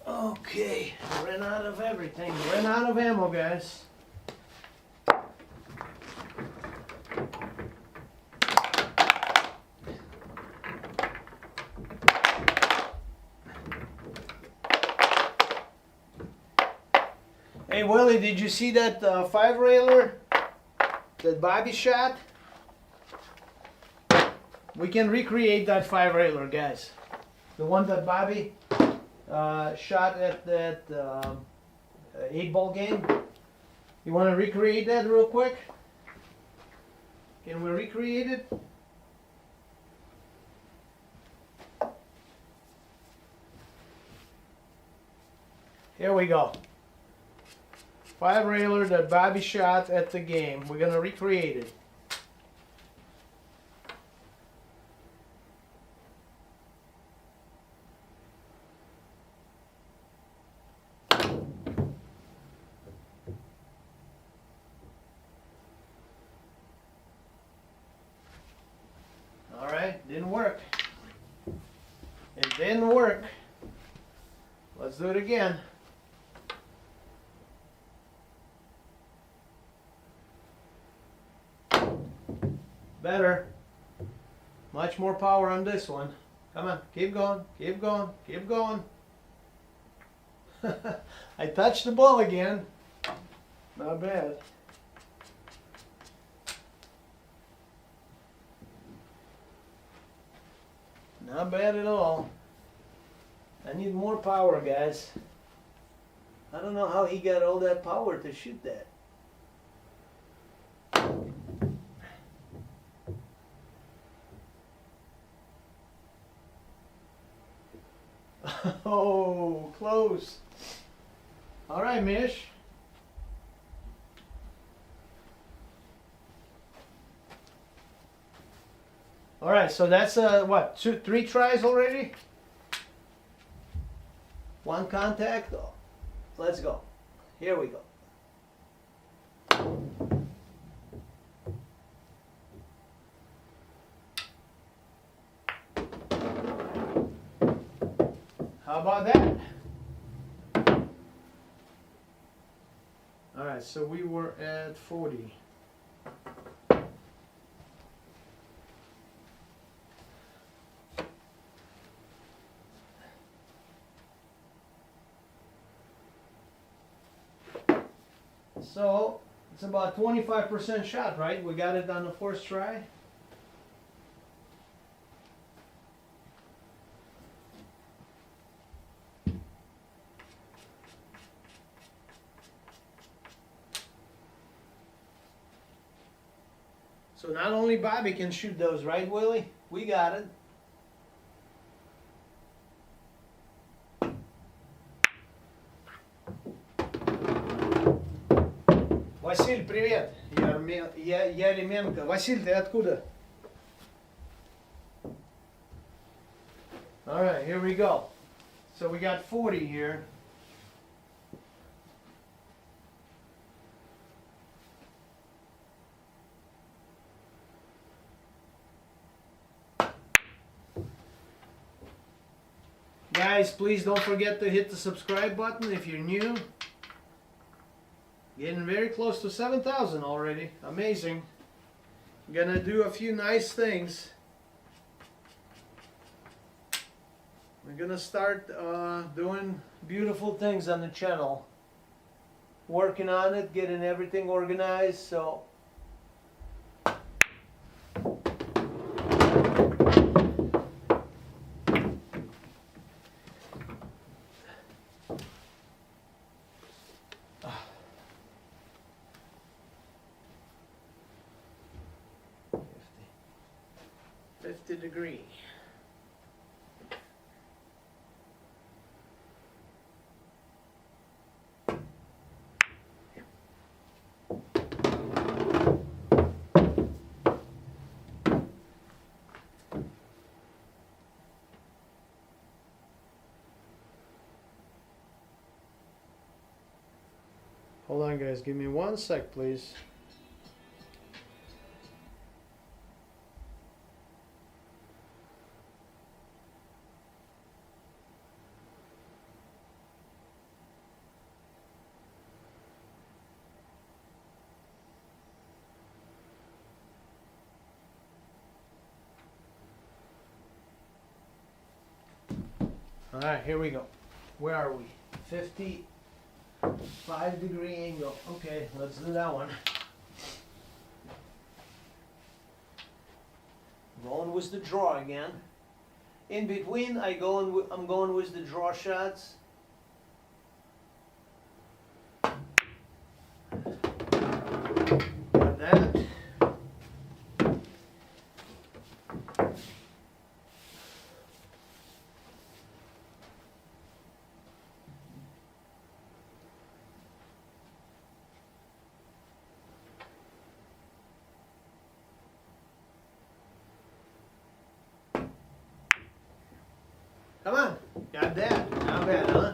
Okay, ran out of everything. Ran out of ammo, guys. Hey Willie, did you see that 5-railer that Bobby shot? We can recreate that 5-railer, guys. The one that Bobby shot at that 8-ball game. You want to recreate that real quick? Can we recreate it? Here we go. 5-railer that Bobby shot at the game. We're gonna recreate it. All right, didn't work. It didn't work. Let's do it again. Better. Much more power on this one. Come on, keep going, keep going, keep going. I touched the ball again. Not bad. Not bad at all. I need more power, guys. I don't know how he got all that power to shoot that. Oh, close. All right, Mish. All right, so that's what, 3 tries already? 1 contact. Oh, let's go. Here we go. How about that? All right, so we were at 40. So it's about 25% shot, right? We got it on the first try. So not only Bobby can shoot those, right, Willie? We got it. Василь, привет. Яременко. Василь, ты откуда? All right, here we go. So we got 40 here. Guys, please don't forget to hit the subscribe button if you're new. Getting very close to 7,000 already. Amazing. Gonna do a few nice things. We're gonna start doing beautiful things on the channel. Working on it, getting everything organized, so $50 degree. Hold on, guys, give me 1 sec, please. All right, here we go. Where are we? 55 degree angle. Okay, let's do that one. Going with the draw again. In between, I'm going with the draw shots. Got that. Come on, got that. Not bad, huh?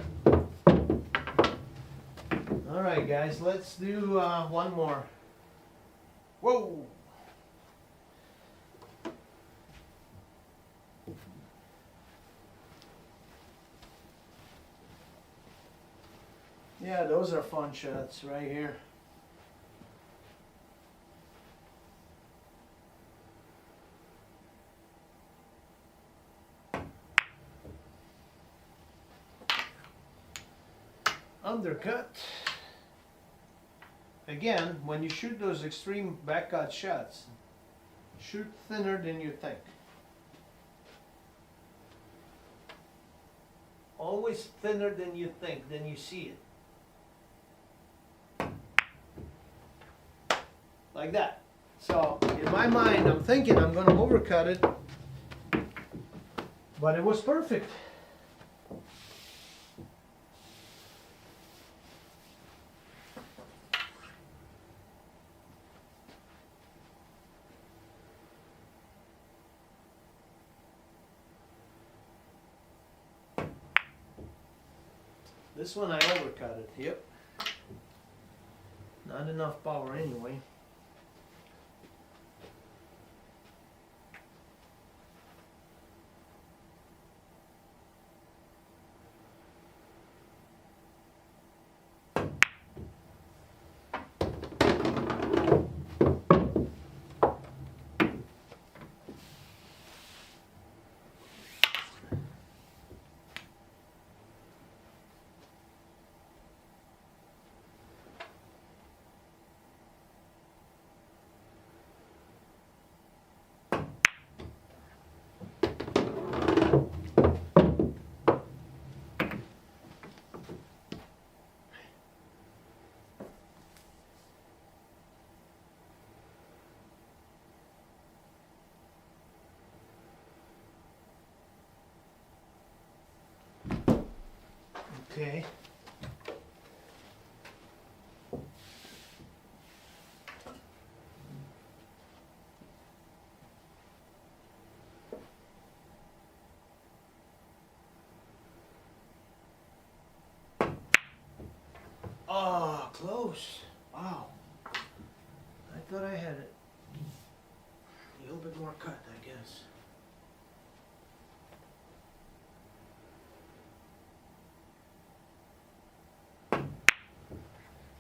All right, guys, let's do one more. Whoa! Yeah, those are fun shots right here. Undercut. Again, when you shoot those extreme backcut shots, shoot thinner than you think. Always thinner than you think, than you see it. Like that. So, in my mind, I'm thinking I'm going to overcut it, but it was perfect. This one I overcut it, yep. Not enough power anyway. okay. Oh, close. Wow. I thought I had it. A little bit more cut, I guess.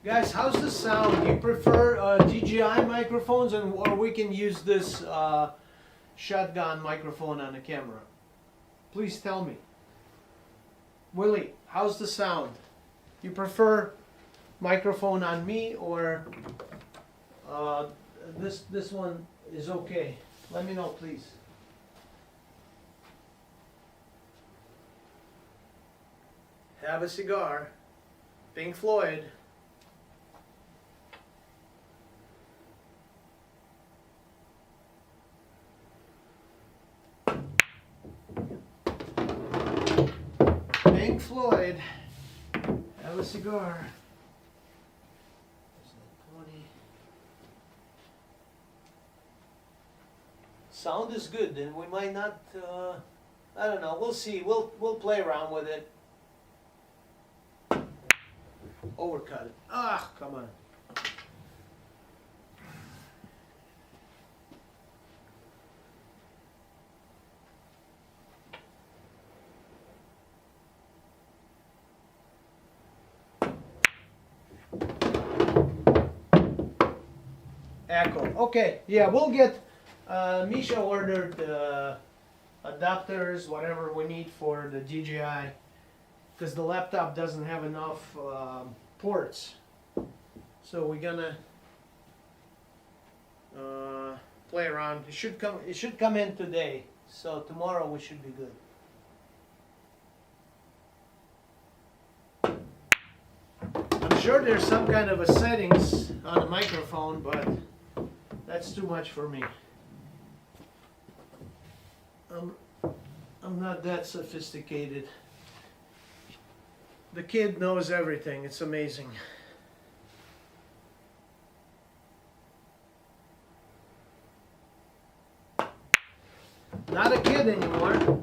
Guys, how's the sound? Do you prefer DJI microphones, or we can use this shotgun microphone on the camera? Please tell me. Willie, how's the sound? You prefer microphone on me, or this one is okay? Let me know, please. Have a cigar. Pink Floyd. Pink Floyd. Have a cigar. Sound is good, and we might not. I don't know. We'll see. We'll play around with it. Overcut it. Ah, come on. Echo. Okay. Yeah, we'll get. Misha ordered adapters, whatever we need for the DJI, because the laptop doesn't have enough ports. So we're gonna play around. It should come in today. So tomorrow we should be good. I'm sure there's some kind of a settings on the microphone, but that's too much for me. I'm not that sophisticated. The kid knows everything. It's amazing. Not a kid anymore.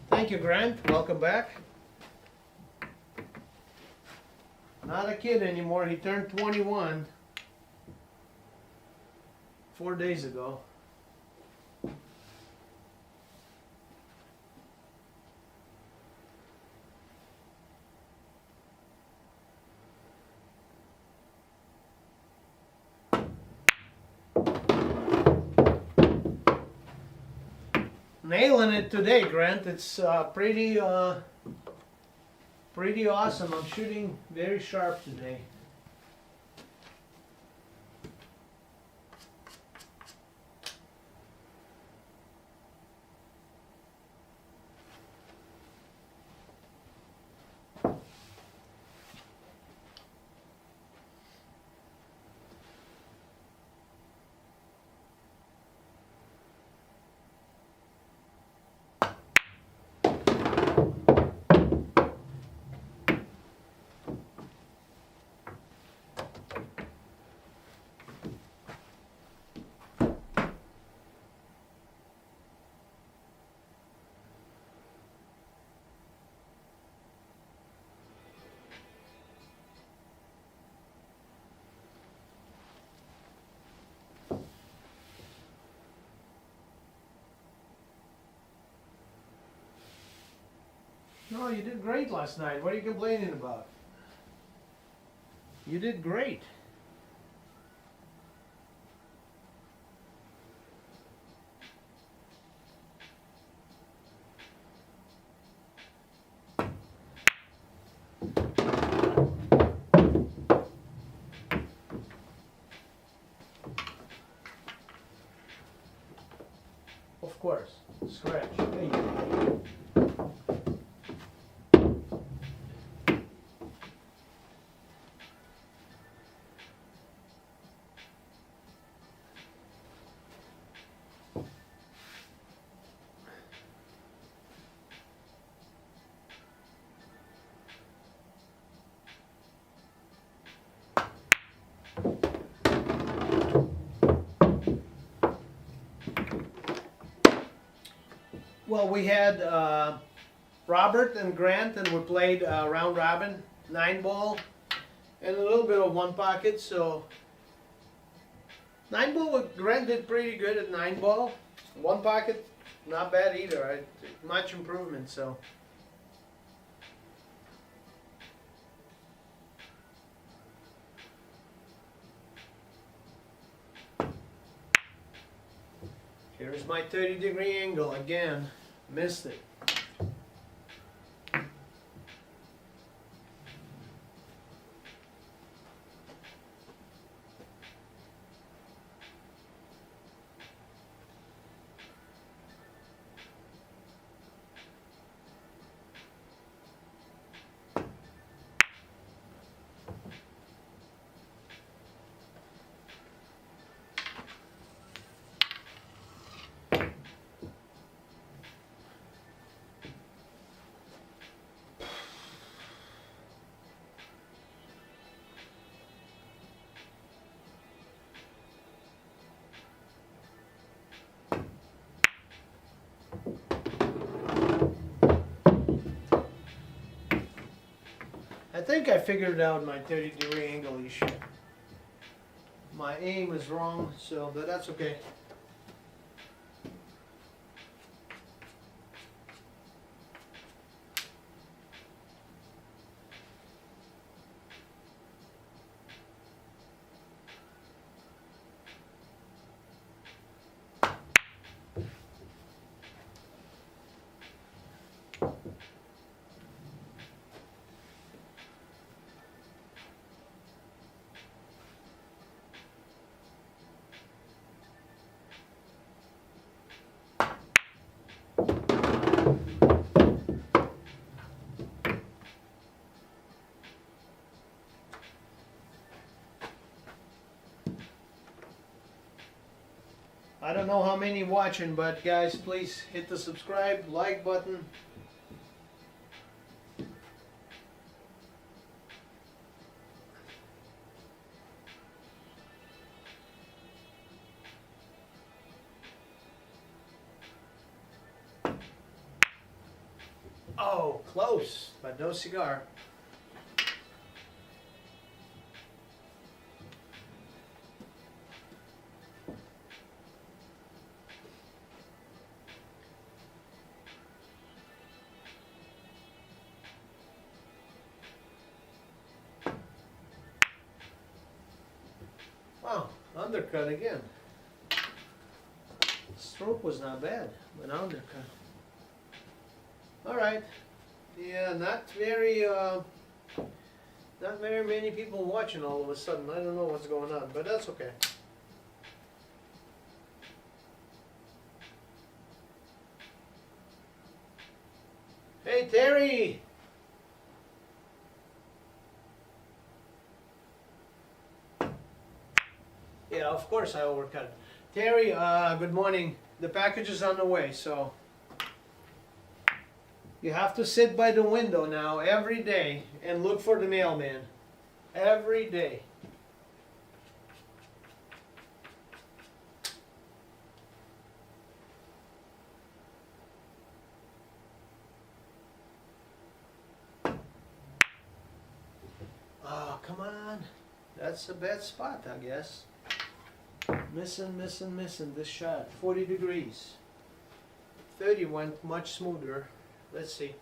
Thank you, Grant. Welcome back. Not a kid anymore. He turned 21 4 days ago. Nailing it today, Grant. It's pretty awesome. I'm shooting very sharp today. No, you did great last night. What are you complaining about? You did great. Of course. Scratch. There you go. Well, we had Robert and Grant, and we played round robin, 9-ball, and a little bit of one pocket. So 9-ball, Grant did pretty good at 9-ball. One pocket, not bad either. Much improvement. So. Here's my 30-degree angle again. Missed it. I think I figured out my 30-degree angle issue. My aim is wrong, so but that's okay. I don't know how many watching, but guys, please hit the subscribe, like button. Oh, close, but no cigar. Wow, undercut again. Stroke was not bad, but undercut. All right. Yeah, not very many people watching all of a sudden. I don't know what's going on, but that's okay. Hey, Terry! Yeah, of course I overcut. Terry, good morning. The package is on the way, so you have to sit by the window now every day and look for the mailman. Every day. Oh, come on. That's a bad spot, I guess. Missing this shot. 40 degrees. 30 went much smoother. Let's see.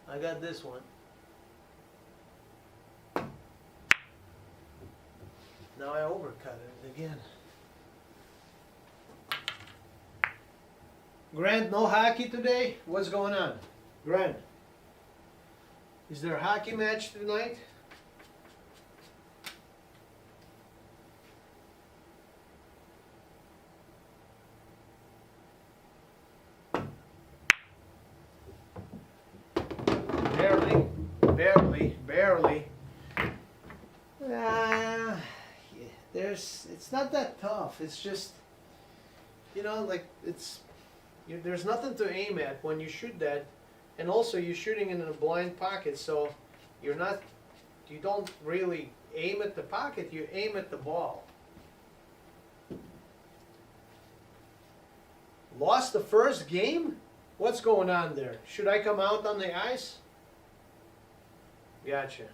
I got this one. Now I overcut it again. Grant, no hockey today? What's going on? Grant, is there a hockey match tonight? Barely. It's not that tough. It's just, you know, like there's nothing to aim at when you shoot that, and also you're shooting in a blind pocket, so you don't really aim at the pocket. You aim at the ball. Lost the first game? What's going on there? Should I come out on the ice? Gotcha.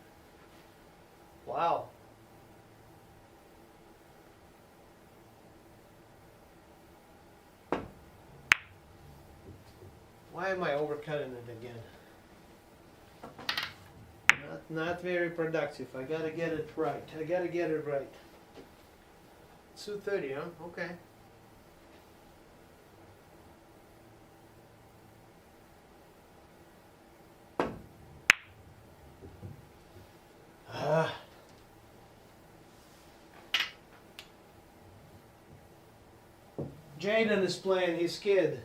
Wow. Why am I overcutting it again? Not very productive. I gotta get it right. I gotta get it right. 230, huh? Okay. Jaden is playing his kid.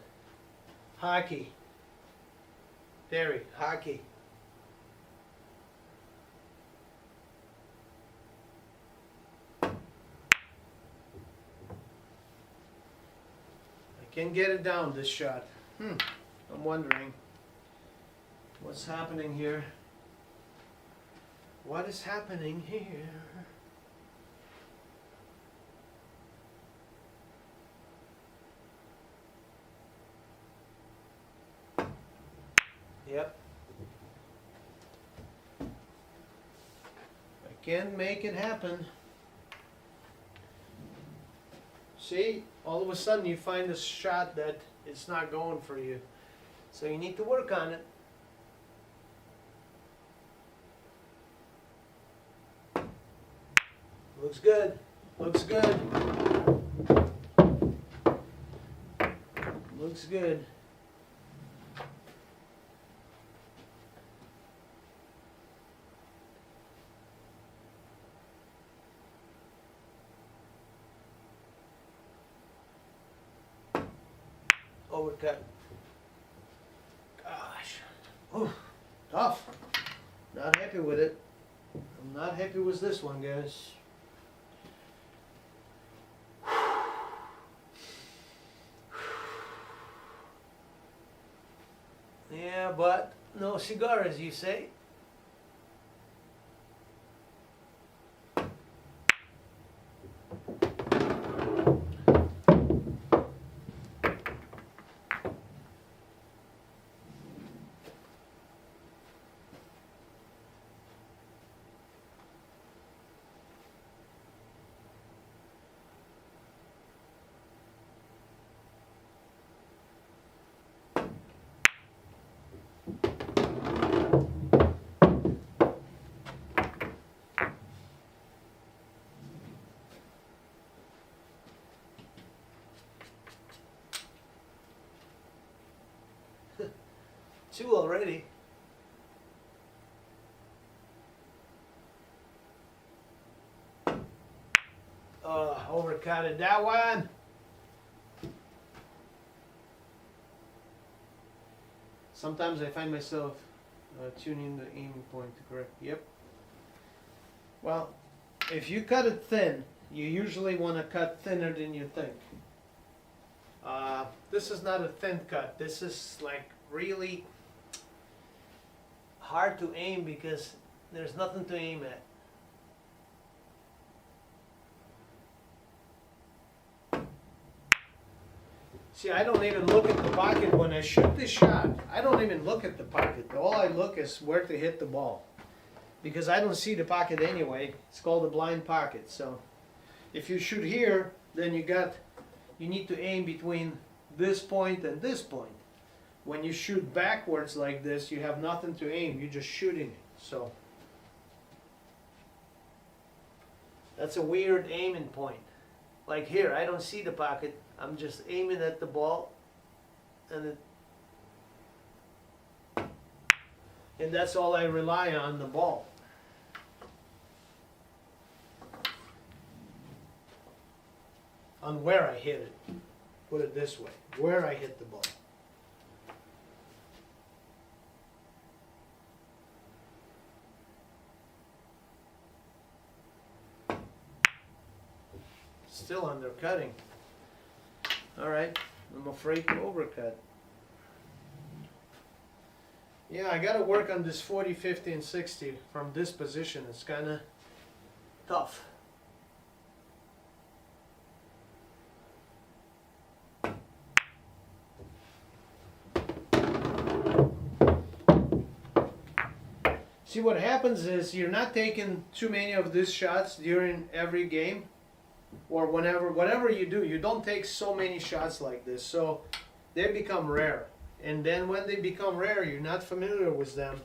Hockey. Terry, hockey. I can't get it down this shot. I'm wondering what's happening here. What is happening here? Yep. I can't make it happen. See, all of a sudden you find a shot that it's not going for you. So you need to work on it. Looks good. Looks good. Looks good. Overcut. Gosh. Ooh, tough. Not happy with it. I'm not happy with this one, guys. Yeah, but no cigar, as you say. Two already. Overcutted that one. Sometimes I find myself tuning the aiming point to correct. Yep. Well, if you cut it thin, you usually want to cut thinner than you think. This is not a thin cut. This is like really hard to aim because there's nothing to aim at. See, I don't even look at the pocket when I shoot this shot. I don't even look at the pocket. All I look is where to hit the ball. Because I don't see the pocket anyway. It's called a blind pocket. So if you shoot here, then you need to aim between this point and this point. When you shoot backwards like this, you have nothing to aim. You're just shooting it. So that's a weird aiming point. Like here, I don't see the pocket. I'm just aiming at the ball, and that's all I rely on, the ball. On where I hit it. Put it this way, where I hit the ball. Still undercutting. Alright, I'm afraid to overcut. Yeah, I gotta work on this 40, 50, and 60 from this position. It's kinda tough. See, what happens is you're not taking too many of these shots during every game, or whatever you do, you don't take so many shots like this, so they become rare. And then when they become rare, you're not familiar with them,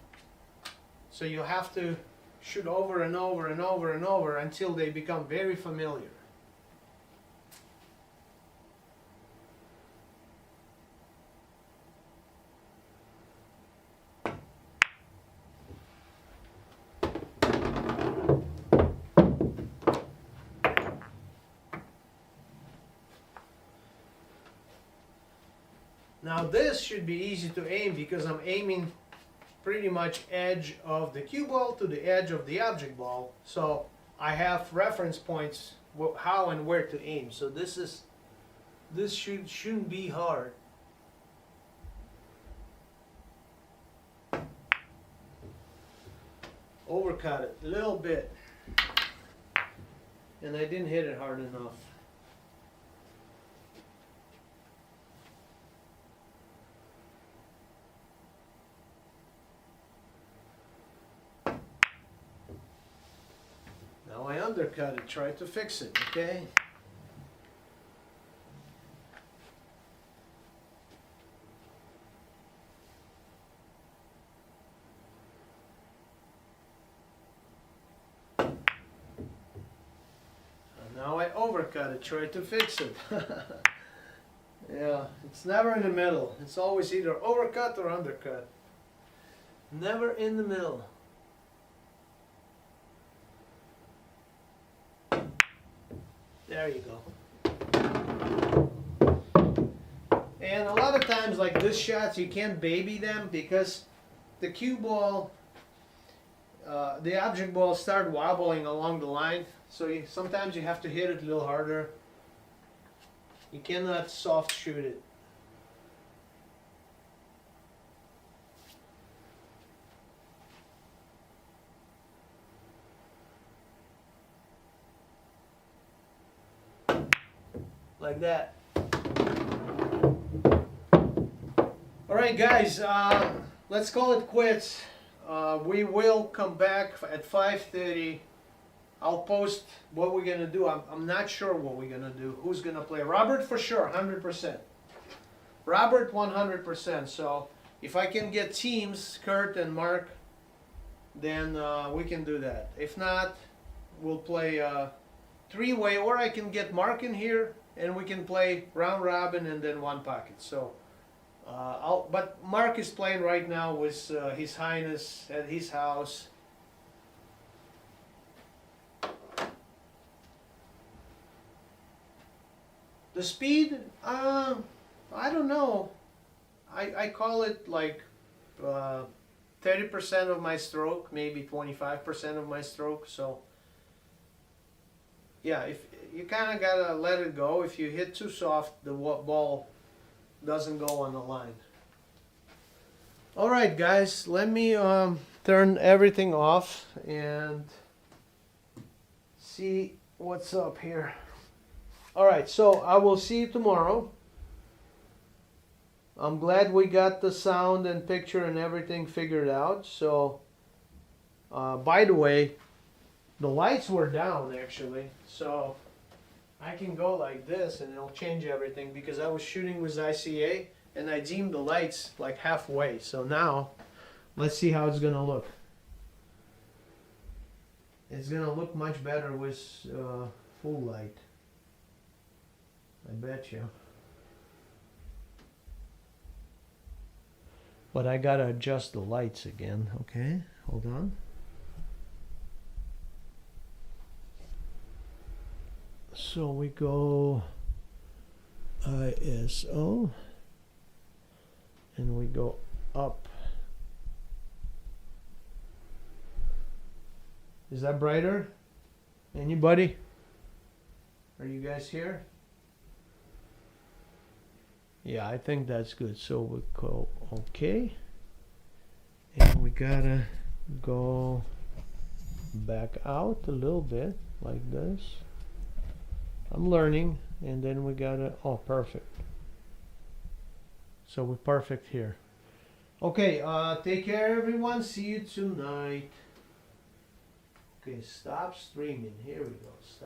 so you have to shoot over and over and over and over until they become very familiar. Now this should be easy to aim because I'm aiming pretty much edge of the cue ball to the edge of the object ball. So I have reference points how and where to aim. So this shouldn't be hard. Overcut it a little bit. And I didn't hit it hard enough. Now I undercut it, try to fix it, okay? And now I overcut it, try to fix it. Yeah, it's never in the middle. It's always either overcut or undercut. Never in the middle. There you go. And a lot of times like this shots, you can't baby them because the cue ball, the object ball start wobbling along the line. So sometimes you have to hit it a little harder. You cannot soft shoot it. Like that. Alright guys, let's call it quits. We will come back at 5:30. I'll post what we're gonna do. I'm not sure what we're gonna do. Who's gonna play? Robert for sure, 100%. Robert 100%. So if I can get teams, Kurt and Mark, then we can do that. If not, we'll play three-way, or I can get Mark in here and we can play round robin and then one pocket. So, but Mark is playing right now with His Highness at his house. The speed, I don't know. I call it like 30% of my stroke, maybe 25% of my stroke. So, yeah, if you kind of gotta let it go. If you hit too soft, the ball doesn't go on the line. All right, guys, let me turn everything off and see what's up here. All right, so I will see you tomorrow. I'm glad we got the sound and picture and everything figured out. So, by the way, the lights were down actually, so I can go like this and it'll change everything because I was shooting with ICA and I dimmed the lights like halfway. So now, let's see how it's gonna look. It's gonna look much better with full light. I bet you. But I gotta adjust the lights again, okay? Hold on. So we go ISO and we go up. Is that brighter? Anybody? Are you guys here? Yeah, I think that's good. So we go okay. And we gotta go back out a little bit like this. I'm learning, and then we gotta, oh, perfect. So we're perfect here. Okay, take care everyone, see you tonight. Okay, stop streaming, here we go. Stop.